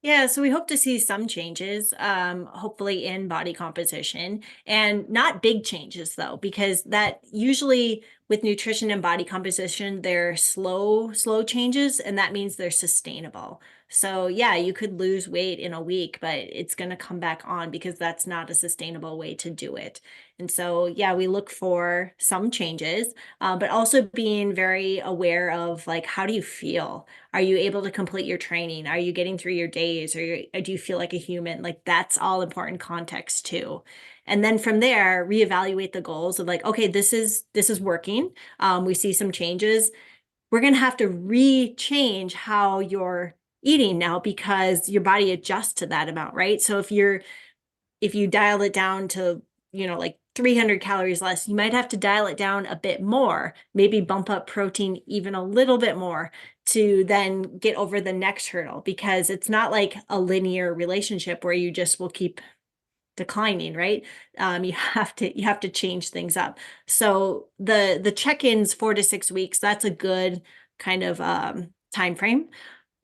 Yeah, so we hope to see some changes, hopefully in body composition, and not big changes though, because that usually with nutrition and body composition, they're slow changes, and that means they're sustainable. So yeah, you could lose weight in a week, but it's going to come back on because that's not a sustainable way to do it. And so yeah, we look for some changes, but also being very aware of like, how do you feel? Are you able to complete your training? Are you getting through your days? Do you feel like a human? Like that's all important context too. And then from there, reevaluate the goals of like, okay, this is working. We see some changes. We're going to have to re-change how you're eating now because your body adjusts to that amount, right? So if you dial it down to, like 300 calories less, you might have to dial it down a bit more, maybe bump up protein even a little bit more to then get over the next hurdle because it's not like a linear relationship where you just will keep declining, right? You have to change things up. So the check-ins 4 to 6 weeks, that's a good kind of time frame,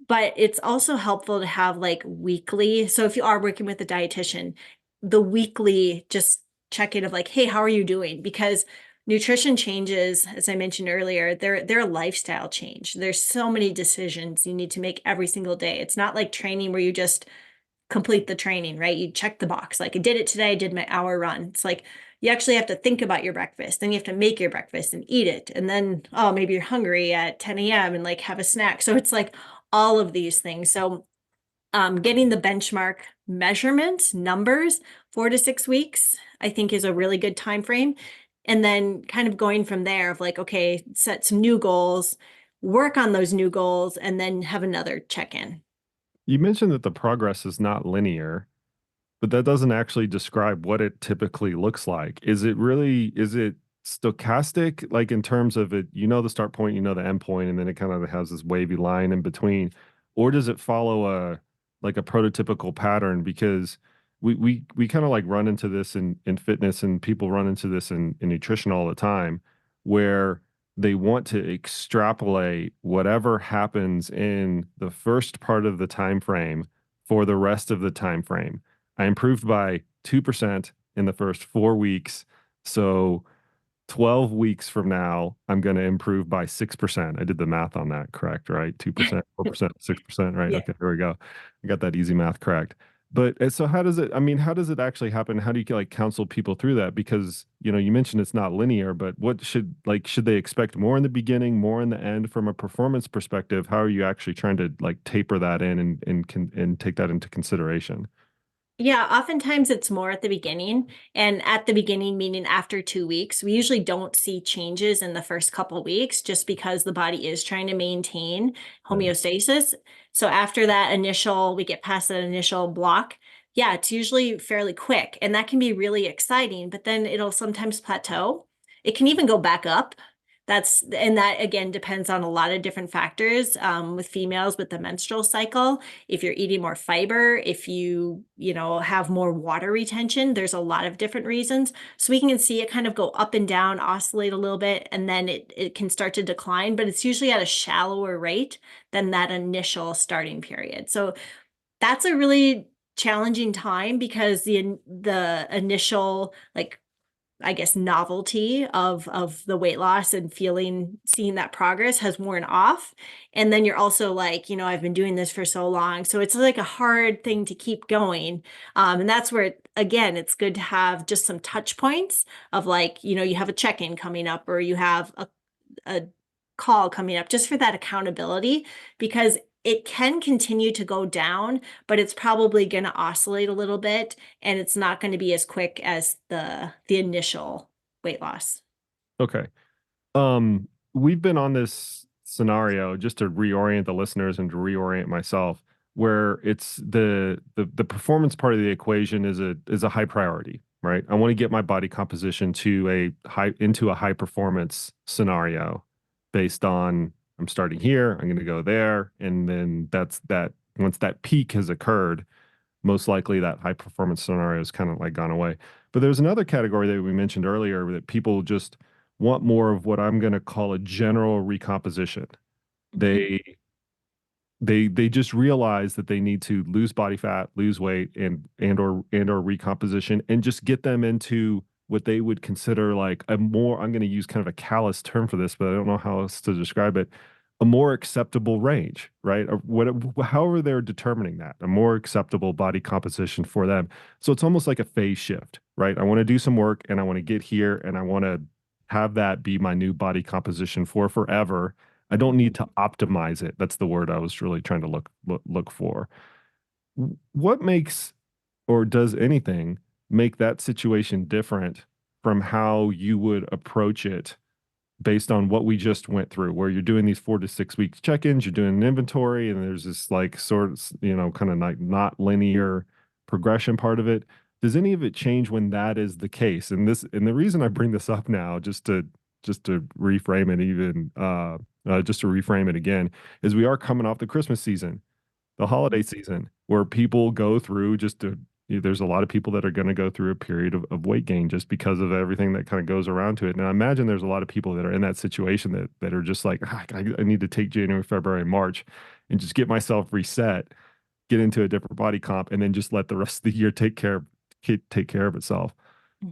but it's also helpful to have like weekly. So if you are working with a dietitian, the weekly just check in of like, hey, how are you doing? Because nutrition changes, as I mentioned earlier, they're a lifestyle change. There's so many decisions you need to make every single day. It's not like training where you just complete the training, right? You check the box. Like I did it today, I did my hour run. It's like you actually have to think about your breakfast. Then you have to make your breakfast and eat it. And then, oh, maybe you're hungry at 10 a.m. and like have a snack. So it's like all of these things. So getting the benchmark measurements, numbers, 4 to 6 weeks, I think is a really good time frame. And then kind of going from there of like, okay, set some new goals, work on those new goals, and then have another check-in. You mentioned that the progress is not linear, but that doesn't actually describe what it typically looks like. Is it stochastic, like in terms of it, the start point, the end point, and then it kind of has this wavy line in between? Or does it follow like a prototypical pattern? Because we kind of like run into this in fitness and people run into this in nutrition all the time, where they want to extrapolate whatever happens in the first part of the time frame for the rest of the time frame. I improved by 2% in the first 4 weeks. So 12 weeks from now, I'm going to improve by 6%. I did the math on that correct, right? 2%, 4%, 6%, right? Yeah. Okay, here we go. I got that easy math correct. But so how does it actually happen? How do you like counsel people through that? Because, you mentioned it's not linear, but should they expect more in the beginning, more in the end from a performance perspective? How are you actually trying to like taper that in and take that into consideration? Yeah, oftentimes it's more at the beginning. And at the beginning, meaning after 2 weeks, we usually don't see changes in the first couple weeks just because the body is trying to maintain Yeah. homeostasis. So after we get past that initial block, yeah, it's usually fairly quick. And that can be really exciting, but then it'll sometimes plateau. It can even go back up. And that again depends on a lot of different factors. With females with the menstrual cycle, if you're eating more fiber, if you have more water retention, there's a lot of different reasons. So we can see it kind of go up and down, oscillate a little bit, and then it can start to decline, but it's usually at a shallower rate than that initial starting period. So that's a really challenging time because the initial like I guess, novelty of the weight loss and seeing that progress has worn off. And then you're also like, I've been doing this for so long. So it's like a hard thing to keep going. And that's where, again, it's good to have just some touch points of like, you have a check-in coming up, or you have a call coming up, just for that accountability, because it can continue to go down, but it's probably going to oscillate a little bit, and it's not going to be as quick as the initial weight loss. Okay. We've been on this scenario just to reorient the listeners and to reorient myself, where it's the performance part of the equation is a high priority, right? I want to get my body composition to a high performance scenario based on I'm starting here, I'm going to go there, and then that's that. Once that peak has occurred, most likely that high performance scenario is kind of like gone away. But there's another category that we mentioned earlier that people just want more of what I'm going to call a general recomposition. Mhm. They they just realize that they need to lose body fat, lose weight, and or recomposition, and just get them into what they would consider like a more, I'm going to use kind of a callous term for this, but I don't know how else to describe it, a more acceptable range, right? Or what, however they're determining that, a more acceptable body composition for them. So it's almost like a phase shift, right? I want to do some work and I want to get here and I want to have that be my new body composition for forever. I don't need to optimize it. That's the word I was really trying to look for. What makes, or does anything make that situation different from how you would approach it based on what we just went through, where you're doing these 4 to 6 weeks check-ins, you're doing an inventory, and there's this like sort of, kind of like not linear progression part of it. Does any of it change when that is the case? And the reason I bring this up now, just to reframe it even, just to reframe it again, is we are coming off the Christmas season, the holiday season, where people go through there's a lot of people that are going to go through a period of weight gain just because of everything that kind of goes around to it. And I imagine there's a lot of people that are in that situation that are just like, I need to take January, February, and March and just get myself reset, get into a different body comp, and then just let the rest of the year take care of itself.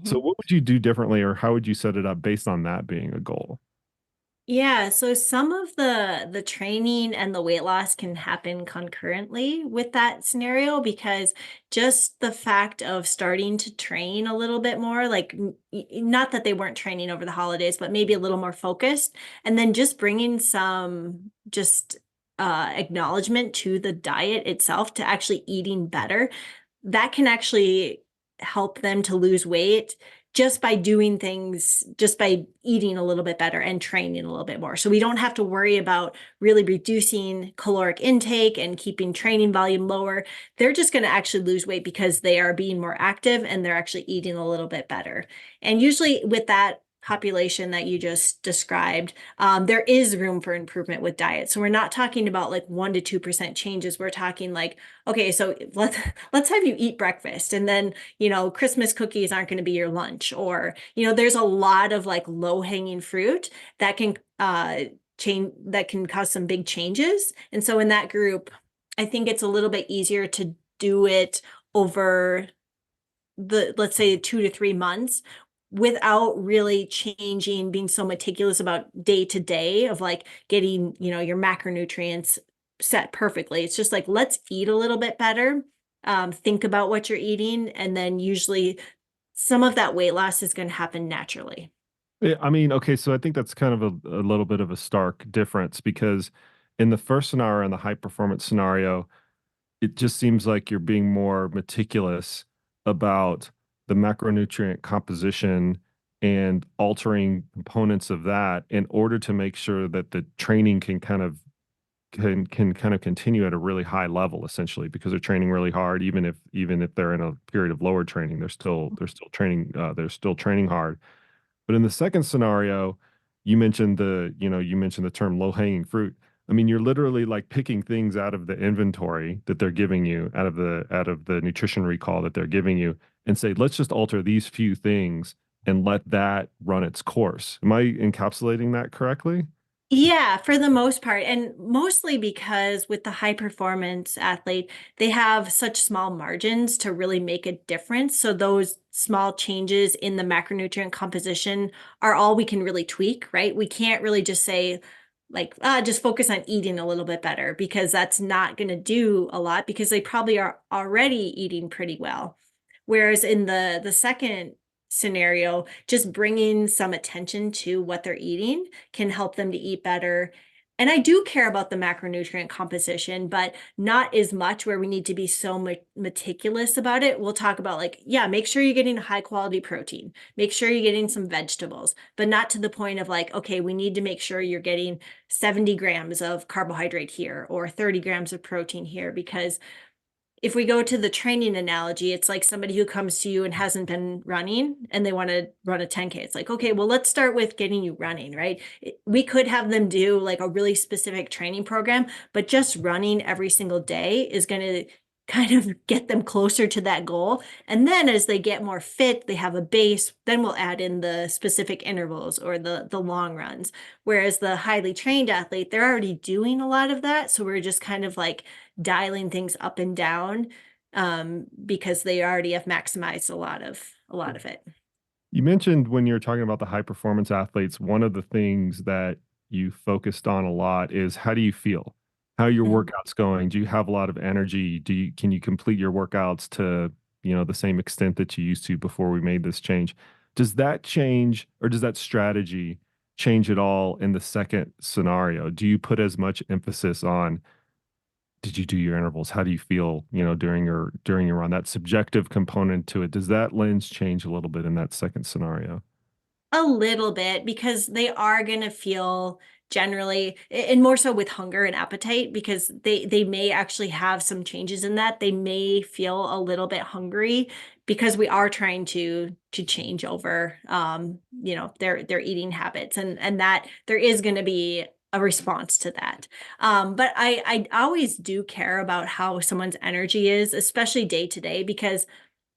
So Mhm. what would you do differently, or how would you set it up based on that being a goal? Yeah, so some of the training and the weight loss can happen concurrently with that scenario, because just the fact of starting to train a little bit more, like not that they weren't training over the holidays, but maybe a little more focused, and then just bringing some just acknowledgement to the diet itself, to actually eating better, that can actually help them to lose weight just by doing things, just by eating a little bit better and training a little bit more. So we don't have to worry about really reducing caloric intake and keeping training volume lower. They're just going to actually lose weight because they are being more active and they're actually eating a little bit better. And usually with that population that you just described, there is room for improvement with diet. So we're not talking about like 1 to 2% changes. We're talking like, okay, so let's have you eat breakfast, and then Christmas cookies aren't going to be your lunch, or there's a lot of like low hanging fruit that can change, that can cause some big changes. And so in that group, I think it's a little bit easier to do it over let's say 2 to 3 months, without really changing, being so meticulous about day to day of like getting, your macronutrients set perfectly. It's just like, let's eat a little bit better. Think about what you're eating. And then usually some of that weight loss is going to happen naturally. Yeah, I mean, okay, so I think that's kind of a little bit of a stark difference because in the first scenario, in the high performance scenario, it just seems like you're being more meticulous about the macronutrient composition and altering components of that in order to make sure that the training can kind of continue at a really high level, essentially, because they're training really hard. Even if they're in a period of lower training, they're still training hard. But in the second scenario, you mentioned the term low-hanging fruit. I mean, you're literally like picking things out of the inventory that they're giving you, out of the nutrition recall that they're giving you, and say, let's just alter these few things and let that run its course. Am I encapsulating that correctly? Yeah, for the most part, and mostly because with the high performance athlete, they have such small margins to really make a difference. So those small changes in the macronutrient composition are all we can really tweak, right? We can't really just say, like, just focus on eating a little bit better because that's not going to do a lot because they probably are already eating pretty well. Whereas in the second scenario, just bringing some attention to what they're eating can help them to eat better. And I do care about the macronutrient composition, but not as much where we need to be so meticulous about it. We'll talk about like, yeah, make sure you're getting high quality protein, make sure you're getting some vegetables, but not to the point of like, okay, we need to make sure you're getting 70 grams of carbohydrate here or 30 grams of protein here, because if we go to the training analogy, it's like somebody who comes to you and hasn't been running and they want to run a 10K. It's like, okay, well, let's start with getting you running, right? We could have them do like a really specific training program, but just running every single day is going to kind of get them closer to that goal. And then as they get more fit, they have a base, then we'll add in the specific intervals or the long runs. Whereas the highly trained athlete, they're already doing a lot of that. So we're just kind of like dialing things up and down because they already have maximized a lot of it. You mentioned when you're talking about the high performance athletes, one of the things that you focused on a lot is how do you feel? How your Mhm. workouts going? Do you have a lot of energy? Can you complete your workouts to, the same extent that you used to before we made this change? Does that change or does that strategy change at all in the second scenario? Do you put as much emphasis on did you do your intervals? How do you feel, during your run? That subjective component to it, does that lens change a little bit in that second scenario? A little bit because they are going to feel generally, and more so with hunger and appetite, because they may actually have some changes in that. They may feel a little bit hungry because we are trying to change over their eating habits, and that there is going to be a response to that. But I always do care about how someone's energy is, especially day to day, because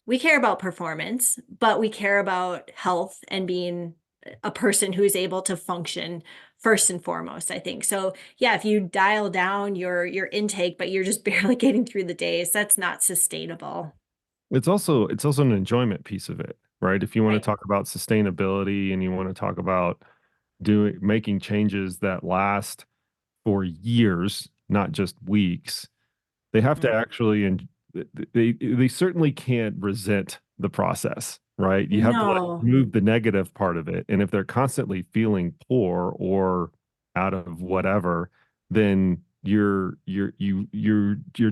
we care about performance, but we care about health and being a person who is able to function first and foremost, I think. So yeah, if you dial down your intake, but you're just barely getting through the days, that's not sustainable. It's also an enjoyment piece of it, right? If you want to Right. talk about sustainability and you want to talk about doing making changes that last for years, not just weeks, they have to Mhm. actually and they certainly can't resent the process, right? You have to like No. move the negative part of it. And if they're constantly feeling poor or out of whatever, then you're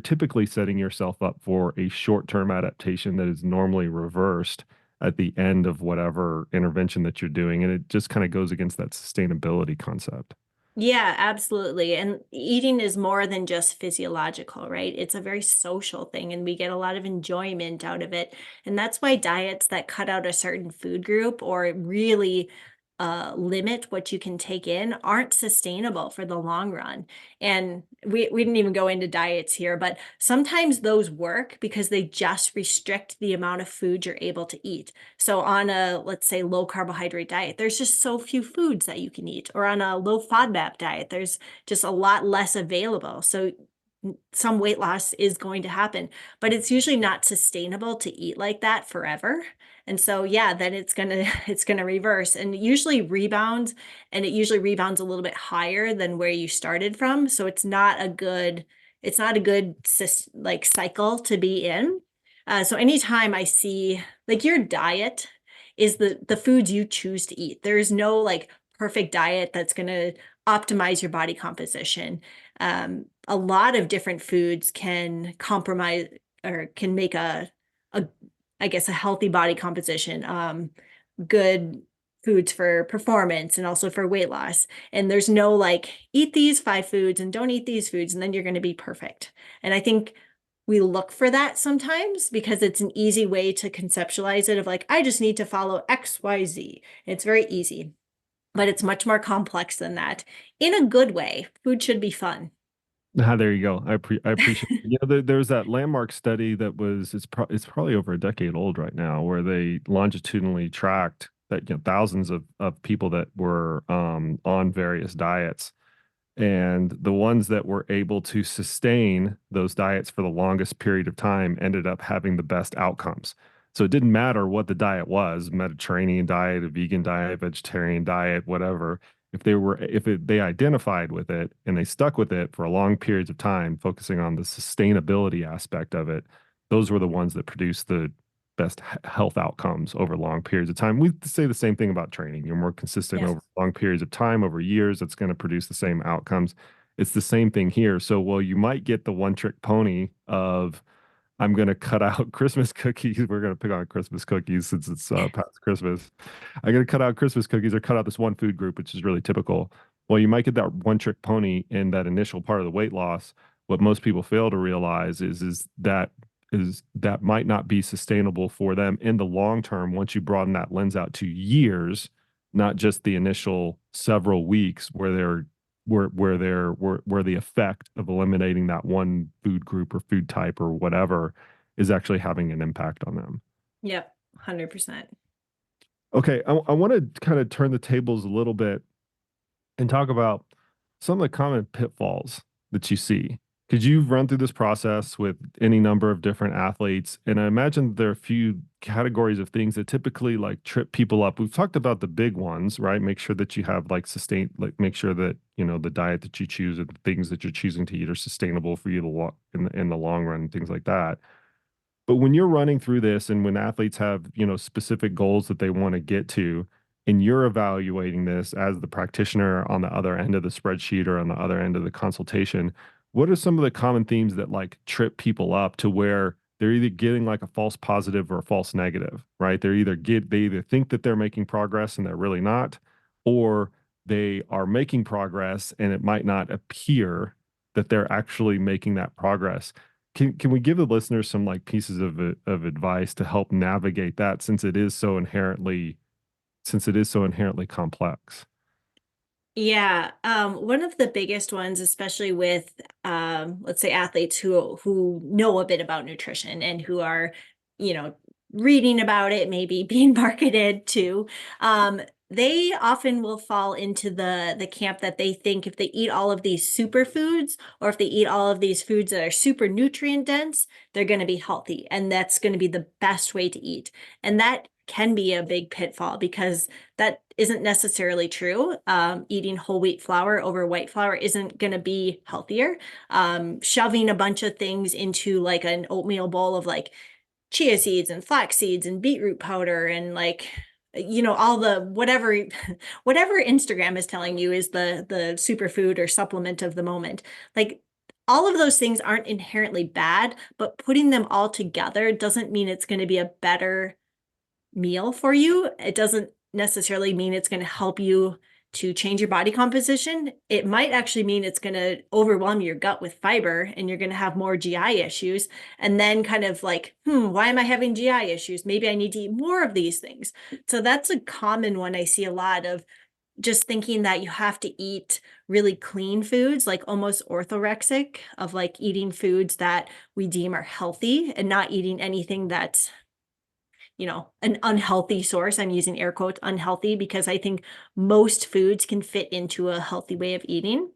typically setting yourself up for a short-term adaptation that is normally reversed at the end of whatever intervention that you're doing. And it just kind of goes against that sustainability concept. Yeah, absolutely. And eating is more than just physiological, right? It's a very social thing, and we get a lot of enjoyment out of it. And that's why diets that cut out a certain food group or really limit what you can take in aren't sustainable for the long run. And we didn't even go into diets here, but sometimes those work because they just restrict the amount of food you're able to eat. So on a, let's say, low carbohydrate diet, there's just so few foods that you can eat. Or on a low FODMAP diet, there's just a lot less available. So some weight loss is going to happen, but it's usually not sustainable to eat like that forever. And so yeah, then it's gonna it's gonna reverse and usually rebounds, and it usually rebounds a little bit higher than where you started from. So it's not a good like cycle to be in. So anytime I see like your diet is the foods you choose to eat. There is no like perfect diet that's going to optimize your body composition. A lot of different foods can compromise or can make a I guess a healthy body composition. Good foods for performance and also for weight loss. And there's no like eat these five foods and don't eat these foods and then you're going to be perfect. And I think we look for that sometimes because it's an easy way to conceptualize it of like, I just need to follow XYZ. It's very easy, but it's much more complex than that in a good way. Food should be fun. Ah, there you go. I appreciate it. There's that landmark study that was it's probably over a decade old right now, where they longitudinally tracked that thousands of people that were on various diets, and the ones that were able to sustain those diets for the longest period of time ended up having the best outcomes. So it didn't matter what the diet was, Mediterranean diet, a vegan diet, vegetarian diet, whatever. They identified with it and they stuck with it for a long periods of time, focusing on the sustainability aspect of it, those were the ones that produced the best health outcomes over long periods of time. We say the same thing about training. You're more consistent Yes. over long periods of time, over years, that's going to produce the same outcomes. It's the same thing here. So, well, you might get the one trick pony of I'm going to cut out Christmas cookies. We're going to pick on Christmas cookies since it's past Christmas. I'm going to cut out Christmas cookies or cut out this one food group, which is really typical. Well, you might get that one trick pony in that initial part of the weight loss. What most people fail to realize is that might not be sustainable for them in the long term once you broaden that lens out to years, not just the initial several weeks where the effect of eliminating that one food group or food type or whatever is actually having an impact on them. Yep. 100%. Okay, I want to kind of turn the tables a little bit and talk about some of the common pitfalls that you see. Because you've run through this process with any number of different athletes, and I imagine there are a few categories of things that typically like trip people up. We've talked about the big ones, right? Make sure that you have like make sure that the diet that you choose and the things that you're choosing to eat are sustainable for you to in the long run, things like that. But when you're running through this and when athletes have, specific goals that they want to get to, and you're evaluating this as the practitioner on the other end of the spreadsheet or on the other end of the consultation, what are some of the common themes that like trip people up to where they're either getting like a false positive or a false negative, right? They either think that they're making progress and they're really not, or they are making progress and it might not appear that they're actually making that progress. Can we give the listeners some like pieces of advice to help navigate that since it is so inherently complex? Yeah, one of the biggest ones, especially with let's say athletes who know a bit about nutrition and who are, you know, reading about it, maybe being marketed to, they often will fall into the camp that they think if they eat all of these superfoods or if they eat all of these foods that are super nutrient dense, they're going to be healthy, and that's going to be the best way to eat. And that can be a big pitfall because that isn't necessarily true. Eating whole wheat flour over white flour isn't going to be healthier. Shoving a bunch of things into like an oatmeal bowl of like chia seeds and flax seeds and beetroot powder and like all the whatever Instagram is telling you is the superfood or supplement of the moment. Like all of those things aren't inherently bad, but putting them all together doesn't mean it's going to be a better meal for you. It doesn't necessarily mean it's going to help you to change your body composition. It might actually mean it's going to overwhelm your gut with fiber and you're going to have more GI issues. And then kind of like, why am I having GI issues? Maybe I need to eat more of these things. So that's a common one I see a lot of, just thinking that you have to eat really clean foods, like almost orthorexic, of like eating foods that we deem are healthy and not eating anything that's an unhealthy source. I'm using air quotes unhealthy because I think most foods can fit into a healthy way of eating.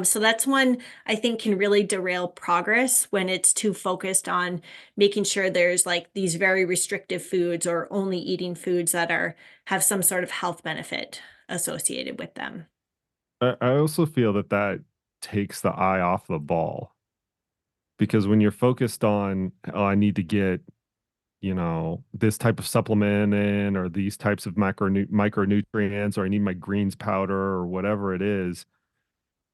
So that's one I think can really derail progress when it's too focused on making sure there's like these very restrictive foods or only eating foods that have some sort of health benefit associated with them. I also feel that takes the eye off the ball because when you're focused on, oh, I need to get, this type of supplement in, or these types of micronutrients, or I need my greens powder or whatever it is,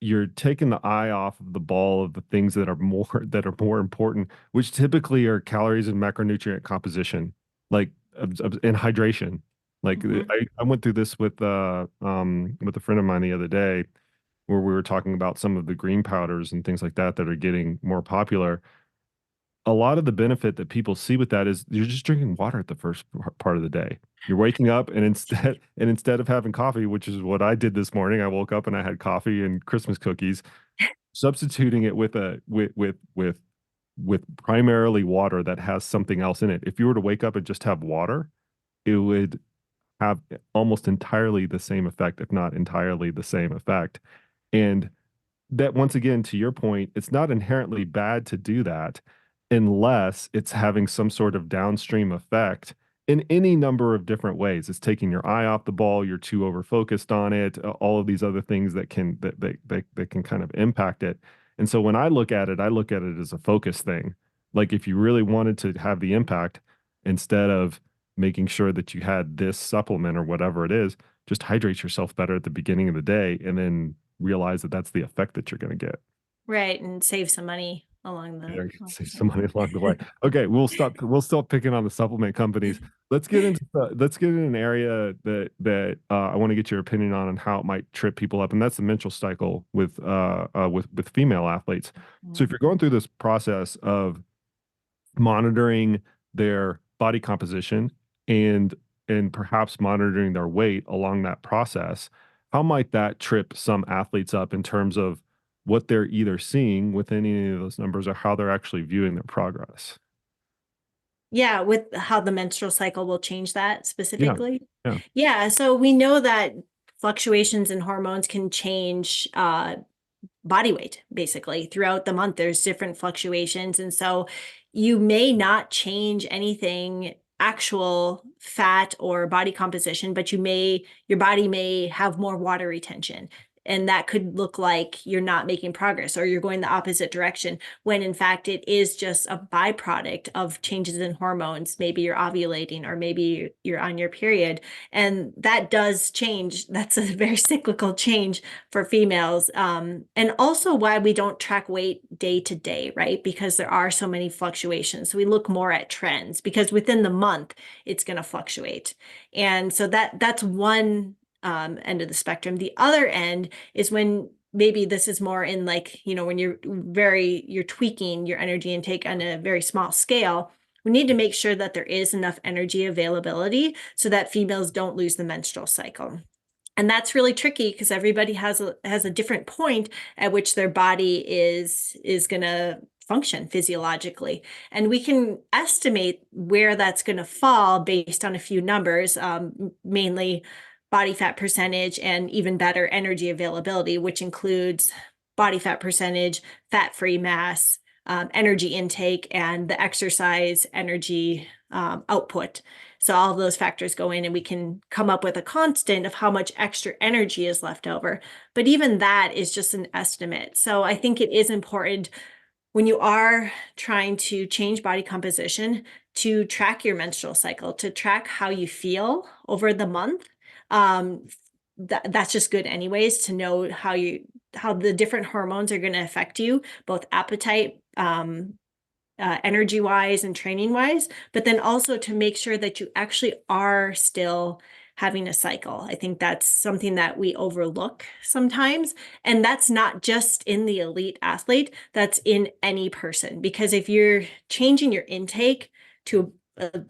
you're taking the eye off of the ball of the things that are more important, which typically are calories and macronutrient composition, like and hydration. Like Mhm. I went through this with a friend of mine the other day where we were talking about some of the green powders and things like that are getting more popular. A lot of the benefit that people see with that is you're just drinking water at the first part of the day. You're waking up and instead of having coffee, which is what I did this morning, I woke up and I had coffee and Christmas cookies, substituting it with primarily water that has something else in it. If you were to wake up and just have water, it would have almost entirely the same effect, if not entirely the same effect. And that, once again, to your point, it's not inherently bad to do that unless it's having some sort of downstream effect in any number of different ways. It's taking your eye off the ball, you're too over focused on it, all of these other things that can kind of impact it. And so when I look at it, I look at it as a focus thing. Like if you really wanted to have the impact, instead of making sure that you had this supplement or whatever it is, just hydrate yourself better at the beginning of the day and then realize that that's the effect that you're going to get. Right, and save some money Yeah, along save the some money along the way. Okay, we'll stop picking on the supplement companies. Let's get into an area that I want to get your opinion on how it might trip people up, and that's the menstrual cycle with female athletes. So way. if you're going through this process of monitoring their body composition and and perhaps monitoring their weight along that process, how might that trip some athletes up in terms of what they're either seeing within any of those numbers or how they're actually viewing their progress? Yeah, with how the menstrual cycle will change that Yeah, specifically. yeah. Yeah, so we know that fluctuations in hormones can change body weight basically throughout the month. There's different fluctuations. And so you may not change anything actual fat or body composition, but your body may have more water retention. And that could look like you're not making progress or you're going the opposite direction when in fact it is just a byproduct of changes in hormones. Maybe you're ovulating or maybe you're on your period. And that does change. That's a very cyclical change for females. And also why we don't track weight day to day, right? Because there are so many fluctuations. So we look more at trends because within the month it's going to fluctuate. And so that's one end of the spectrum. The other end is when maybe this is more in like, when you're tweaking your energy intake on a very small scale. We need to make sure that there is enough energy availability so that females don't lose the menstrual cycle. And that's really tricky because everybody has a different point at which their body is going to function physiologically. And we can estimate where that's going to fall based on a few numbers, mainly body fat percentage and even better energy availability, which includes body fat percentage, fat-free mass, energy intake, and the exercise energy output. So all of those factors go in and we can come up with a constant of how much extra energy is left over. But even that is just an estimate. So I think it is important when you are trying to change body composition to track your menstrual cycle, to track how you feel over the month. That's just good anyways to know how the different hormones are going to affect you, both appetite, energy wise and training wise, but then also to make sure that you actually are still having a cycle. I think that's something that we overlook sometimes. And that's not just in the elite athlete, that's in any person. Because if you're changing your intake to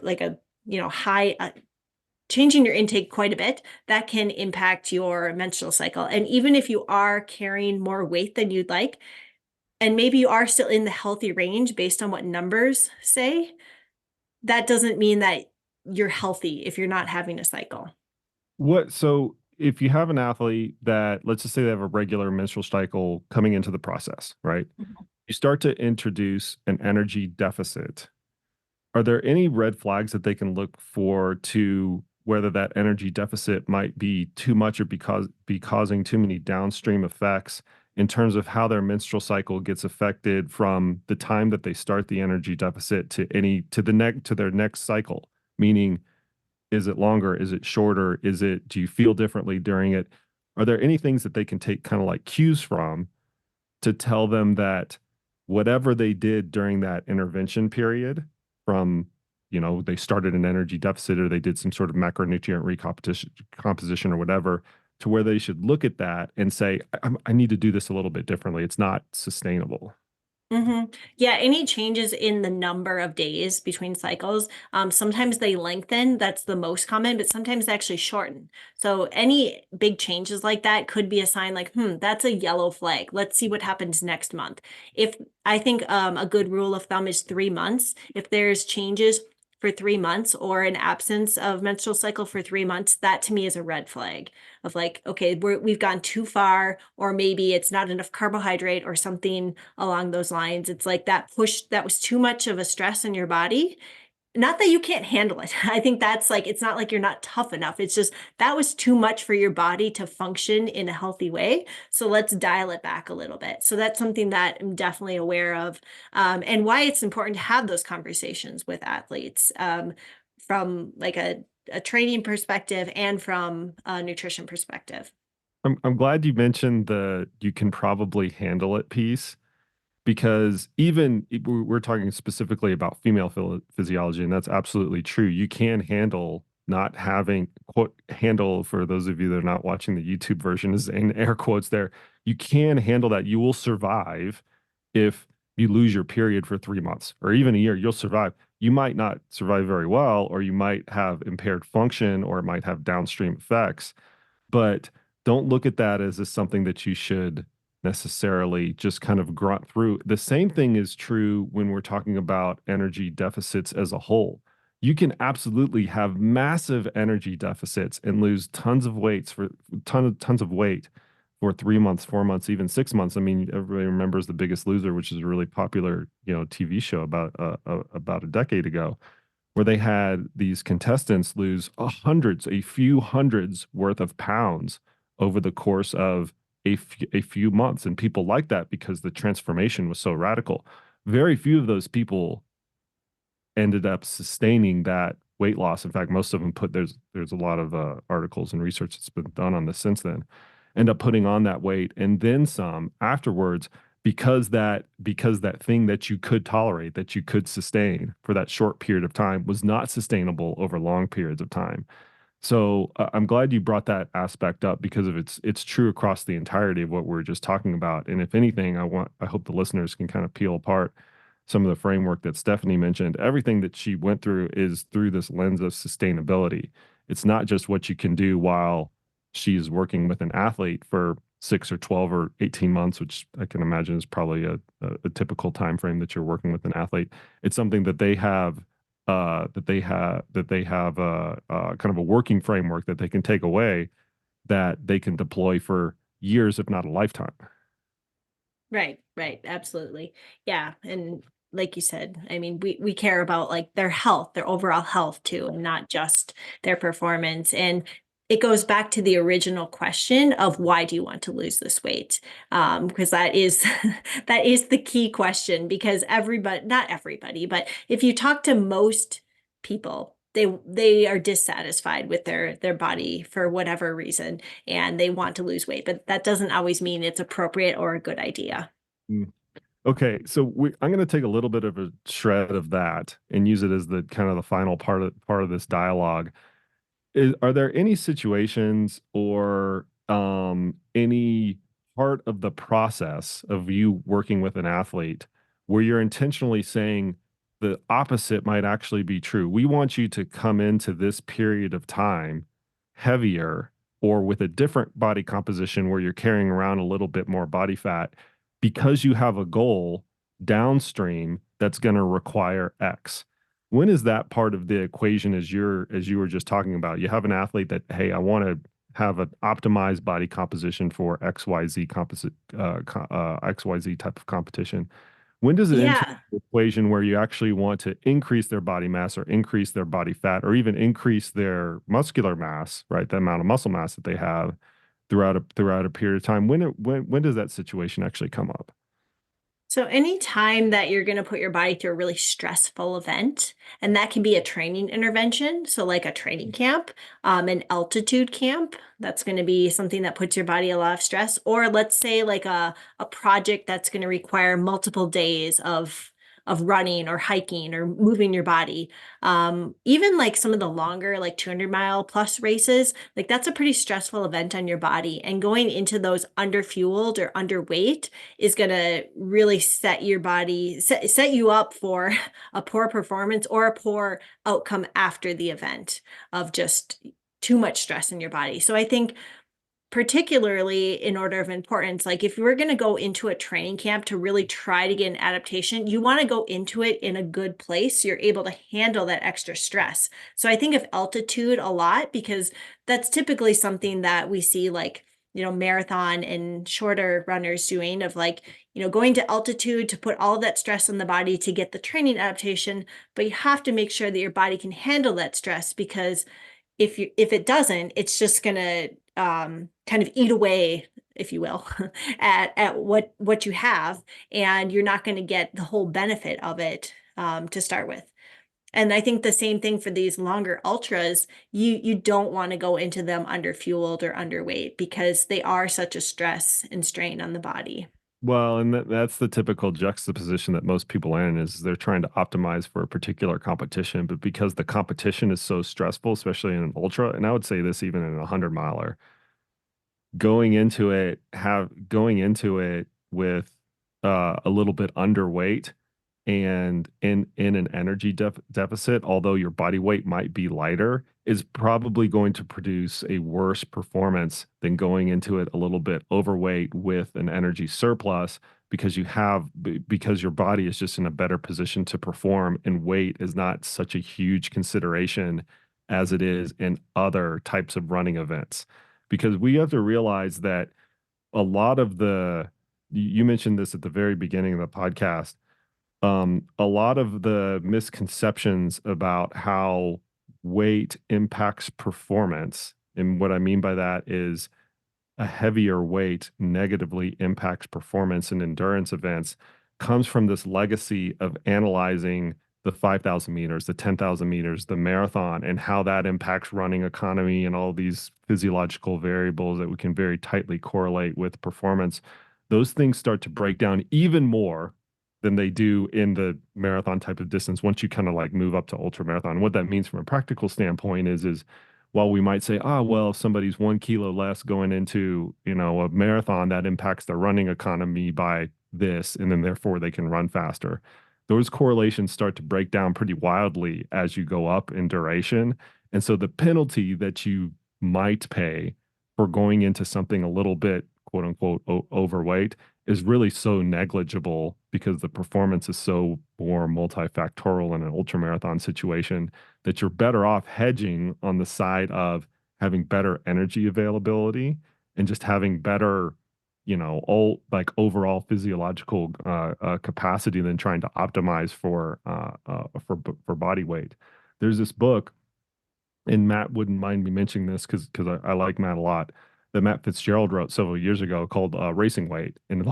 like a, high, changing your intake quite a bit, that can impact your menstrual cycle. And even if you are carrying more weight than you'd like, and maybe you are still in the healthy range based on what numbers say, that doesn't mean that you're healthy if you're not having a cycle. So if you have an athlete that, let's just say they have a regular menstrual cycle coming into the process, right? Mhm. You start to introduce an energy deficit. Are there any red flags that they can look for to whether that energy deficit might be too much or be causing too many downstream effects in terms of how their menstrual cycle gets affected from the time that they start the energy deficit to their next cycle? Meaning, is it longer? Is it shorter? Do you feel differently during it? Are there any things that they can take kind of like cues from to tell them that whatever they did during that intervention period from, they started an energy deficit or they did some sort of macronutrient recompetition composition or whatever, to where they should look at that and say, I need to do this a little bit differently. It's not sustainable. Yeah, any changes in the number of days between cycles, sometimes they lengthen, that's the most common, but sometimes they actually shorten. So any big changes like that could be a sign like, that's a yellow flag. Let's see what happens next month. If I think a good rule of thumb is 3 months. If there's changes for 3 months or an absence of menstrual cycle for 3 months, that to me is a red flag of like, okay, we've gone too far, or maybe it's not enough carbohydrate or something along those lines. It's like that was too much of a stress in your body. Not that you can't handle it. I think that's like, it's not like you're not tough enough. It's just that was too much for your body to function in a healthy way. So let's dial it back a little bit. So that's something that I'm definitely aware of, and why it's important to have those conversations with athletes, from like a training perspective and from a nutrition perspective. I'm glad you mentioned the you can probably handle it piece, because even we're talking specifically about female physiology, and that's absolutely true. You can handle not having, quote, handle, for those of you that are not watching the YouTube version, is in air quotes there. You can handle that. You will survive if you lose your period for 3 months or even a year. You'll survive. You might not survive very well, or you might have impaired function, or it might have downstream effects. But don't look at that as something that you should necessarily just kind of grunt through. The same thing is true when we're talking about energy deficits as a whole. You can absolutely have massive energy deficits and lose tons of tons of weight for 3 months, 4 months, even 6 months. I mean, everybody remembers The Biggest Loser, which is a really popular, TV show about a decade ago, where they had these contestants lose a few hundreds worth of pounds over the course of a few months. And people like that because the transformation was so radical. Very few of those people ended up sustaining that weight loss. In fact, most of them there's a lot of articles and research that's been done on this since then, end up putting on that weight and then some afterwards, because that thing that you could tolerate, that you could sustain for that short period of time, was not sustainable over long periods of time. So I'm glad you brought that aspect up, because of it's true across the entirety of what we're just talking about. And if anything, I hope the listeners can kind of peel apart some of the framework that Stephanie mentioned. Everything that she went through is through this lens of sustainability. It's not just what you can do while she's working with an athlete for 6 or 12 or 18 months, which I can imagine is probably a typical time frame that you're working with an athlete. It's something that they have kind of a working framework that they can take away, that they can deploy for years, if not a lifetime. Right, absolutely. Yeah, and like you said, I mean, we care about like their health, their overall health too, and not just their performance. And it goes back to the original question of why do you want to lose this weight? Because that is that is the key question. Because everybody, not everybody, but if you talk to most people, they are dissatisfied with their body for whatever reason, and they want to lose weight, but that doesn't always mean it's appropriate or a good idea. Mm. Okay, so I'm going to take a little bit of a shred of that and use it as the kind of the final part of this dialogue. Are there any situations or any part of the process of you working with an athlete where you're intentionally saying the opposite might actually be true? We want you to come into this period of time heavier, or with a different body composition where you're carrying around a little bit more body fat, because you have a goal downstream that's going to require X. When is that part of the equation, as you were just talking about? You have an athlete that, hey, I want to have an optimized body composition for XYZ type of competition. When does it enter Yeah. the equation where you actually want to increase their body mass, or increase their body fat, or even increase their muscular mass, right? The amount of muscle mass that they have throughout a period of time. When does that situation actually come up? So anytime that you're going to put your body through a really stressful event, and that can be a training intervention, so like a training camp, an altitude camp, that's going to be something that puts your body a lot of stress, or let's say like a project that's going to require multiple days of running or hiking or moving your body. Even like some of the longer, like 200-mile plus races, like that's a pretty stressful event on your body. And going into those underfueled or underweight is going to really set your body, set you up for a poor performance or a poor outcome after the event of just too much stress in your body. So I think particularly in order of importance, like if we're going to go into a training camp to really try to get an adaptation, you want to go into it in a good place. So you're able to handle that extra stress. So I think of altitude a lot because that's typically something that we see like, marathon and shorter runners doing of like, going to altitude to put all of that stress on the body to get the training adaptation. But you have to make sure that your body can handle that stress because if it doesn't, it's just going to kind of eat away, if you will, at what you have, and you're not going to get the whole benefit of it to start with. And I think the same thing for these longer ultras, you don't want to go into them underfueled or underweight because they are such a stress and strain on the body. Well, and that's the typical juxtaposition that most people are in is they're trying to optimize for a particular competition, but because the competition is so stressful, especially in an ultra, and I would say this even in a 100 miler, going into it with a little bit underweight and in an energy deficit, although your body weight might be lighter, is probably going to produce a worse performance than going into it a little bit overweight with an energy surplus because your body is just in a better position to perform, and weight is not such a huge consideration as it is in other types of running events. Because we have to realize that a lot of you mentioned this at the very beginning of the podcast, a lot of the misconceptions about how weight impacts performance. And what I mean by that is a heavier weight negatively impacts performance in endurance events comes from this legacy of analyzing the 5,000 meters, the 10,000 meters, the marathon, and how that impacts running economy and all these physiological variables that we can very tightly correlate with performance. Those things start to break down even more than they do in the marathon type of distance once you kind of like move up to ultra marathon. What that means from a practical standpoint is while we might say, well, if somebody's 1 kilo less going into, a marathon, that impacts their running economy by this, and then therefore they can run faster. Those correlations start to break down pretty wildly as you go up in duration. And so the penalty that you might pay for going into something a little bit, quote unquote, overweight is really so negligible because the performance is so more multifactorial in an ultramarathon situation that you're better off hedging on the side of having better energy availability and just having better, overall physiological capacity than trying to optimize for body weight. There's this book, and Matt wouldn't mind me mentioning this because I like Matt a lot, that Matt Fitzgerald wrote several years ago called Racing Weight. And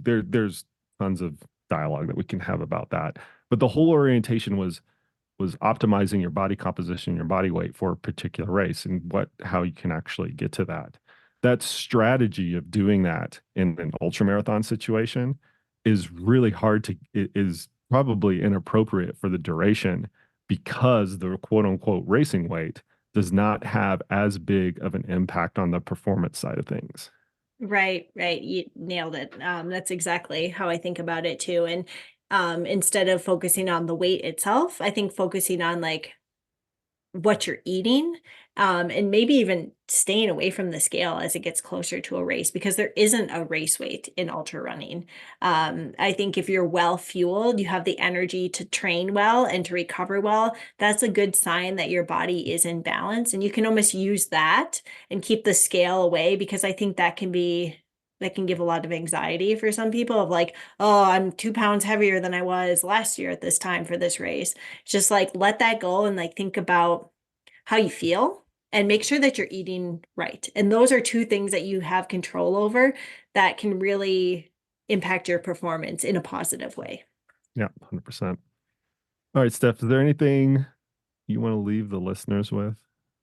there's tons of dialogue that we can have about that. But the whole orientation was optimizing your body composition, your body weight for a particular race and how you can actually get to that. That strategy of doing that in an ultramarathon situation is really is probably inappropriate for the duration because the quote unquote racing weight does not have as big of an impact on the performance side of things. Right. You nailed it. That's exactly how I think about it too. And instead of focusing on the weight itself, I think focusing on like what you're eating, and maybe even staying away from the scale as it gets closer to a race, because there isn't a race weight in ultra running. I think if you're well fueled, you have the energy to train well and to recover well. That's a good sign that your body is in balance, and you can almost use that and keep the scale away, because I think that can give a lot of anxiety for some people of like, oh, I'm 2 pounds heavier than I was last year at this time for this race. Just like let that go and like think about how you feel and make sure that you're eating right. And those are two things that you have control over that can really impact your performance in a positive way. Yeah, 100%. All right, Steph, is there anything you want to leave the listeners with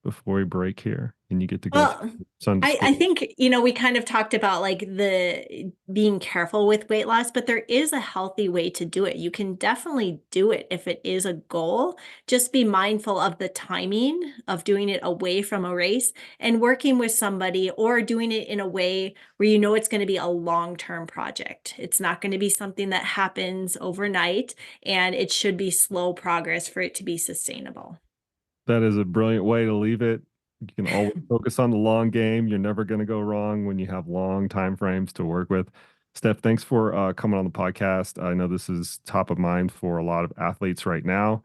before we break here and you get to go to Well, Sunday I school? think, we kind of talked about like the being careful with weight loss, but there is a healthy way to do it. You can definitely do it if it is a goal. Just be mindful of the timing of doing it away from a race and working with somebody, or doing it in a way where you know it's going to be a long-term project. It's not going to be something that happens overnight, and it should be slow progress for it to be sustainable. That is a brilliant way to leave it. You can always focus on the long game. You're never going to go wrong when you have long time frames to work with. Steph, thanks for coming on the podcast. I know this is top of mind for a lot of athletes right now.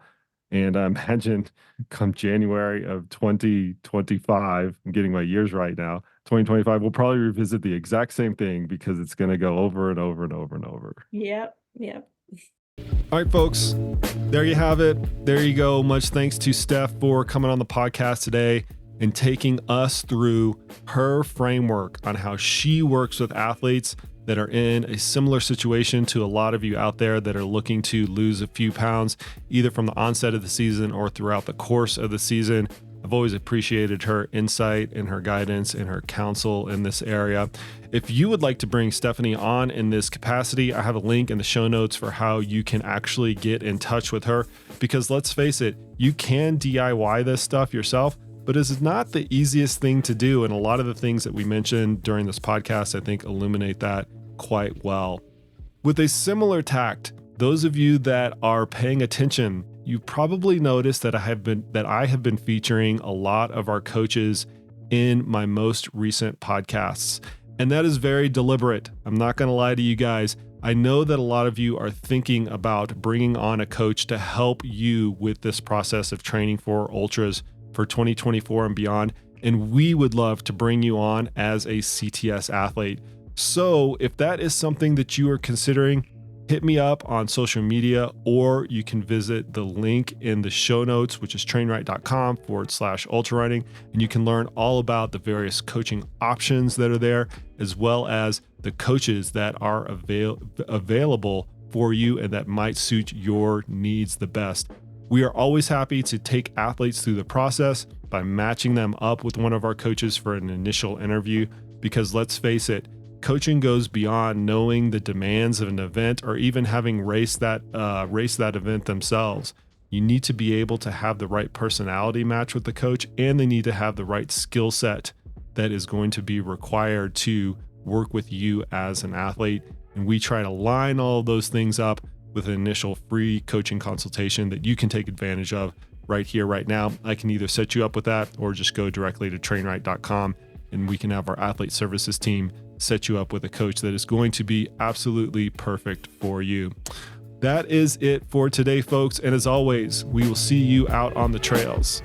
And I imagine come January of 2025, I'm getting my years right now, 2025, we'll probably revisit the exact same thing because it's going to go over and over and over and over. Yep. Yep. All right, folks, there you have it. There you go. Much thanks to Steph for coming on the podcast today and taking us through her framework on how she works with athletes that are in a similar situation to a lot of you out there that are looking to lose a few pounds, either from the onset of the season or throughout the course of the season. I've always appreciated her insight and her guidance and her counsel in this area. If you would like to bring Stephanie on in this capacity, I have a link in the show notes for how you can actually get in touch with her, because let's face it, you can DIY this stuff yourself, but it's not the easiest thing to do. And a lot of the things that we mentioned during this podcast, I think, illuminate that quite well. With a similar tact, those of you that are paying attention, you've probably noticed that I have been featuring a lot of our coaches in my most recent podcasts. And that is very deliberate. I'm not going to lie to you guys. I know that a lot of you are thinking about bringing on a coach to help you with this process of training for ultras for 2024 and beyond. And we would love to bring you on as a CTS athlete. So if that is something that you are considering, hit me up on social media, or you can visit the link in the show notes, which is trainright.com/ultrarunning. And you can learn all about the various coaching options that are there, as well as the coaches that are available for you and that might suit your needs the best. We are always happy to take athletes through the process by matching them up with one of our coaches for an initial interview, because let's face it, coaching goes beyond knowing the demands of an event or even having raced that event themselves. You need to be able to have the right personality match with the coach, and they need to have the right skill set that is going to be required to work with you as an athlete. And we try to line all of those things up with an initial free coaching consultation that you can take advantage of right here, right now. I can either set you up with that or just go directly to trainright.com and we can have our athlete services team set you up with a coach that is going to be absolutely perfect for you. That is it for today, folks. And as always, we will see you out on the trails.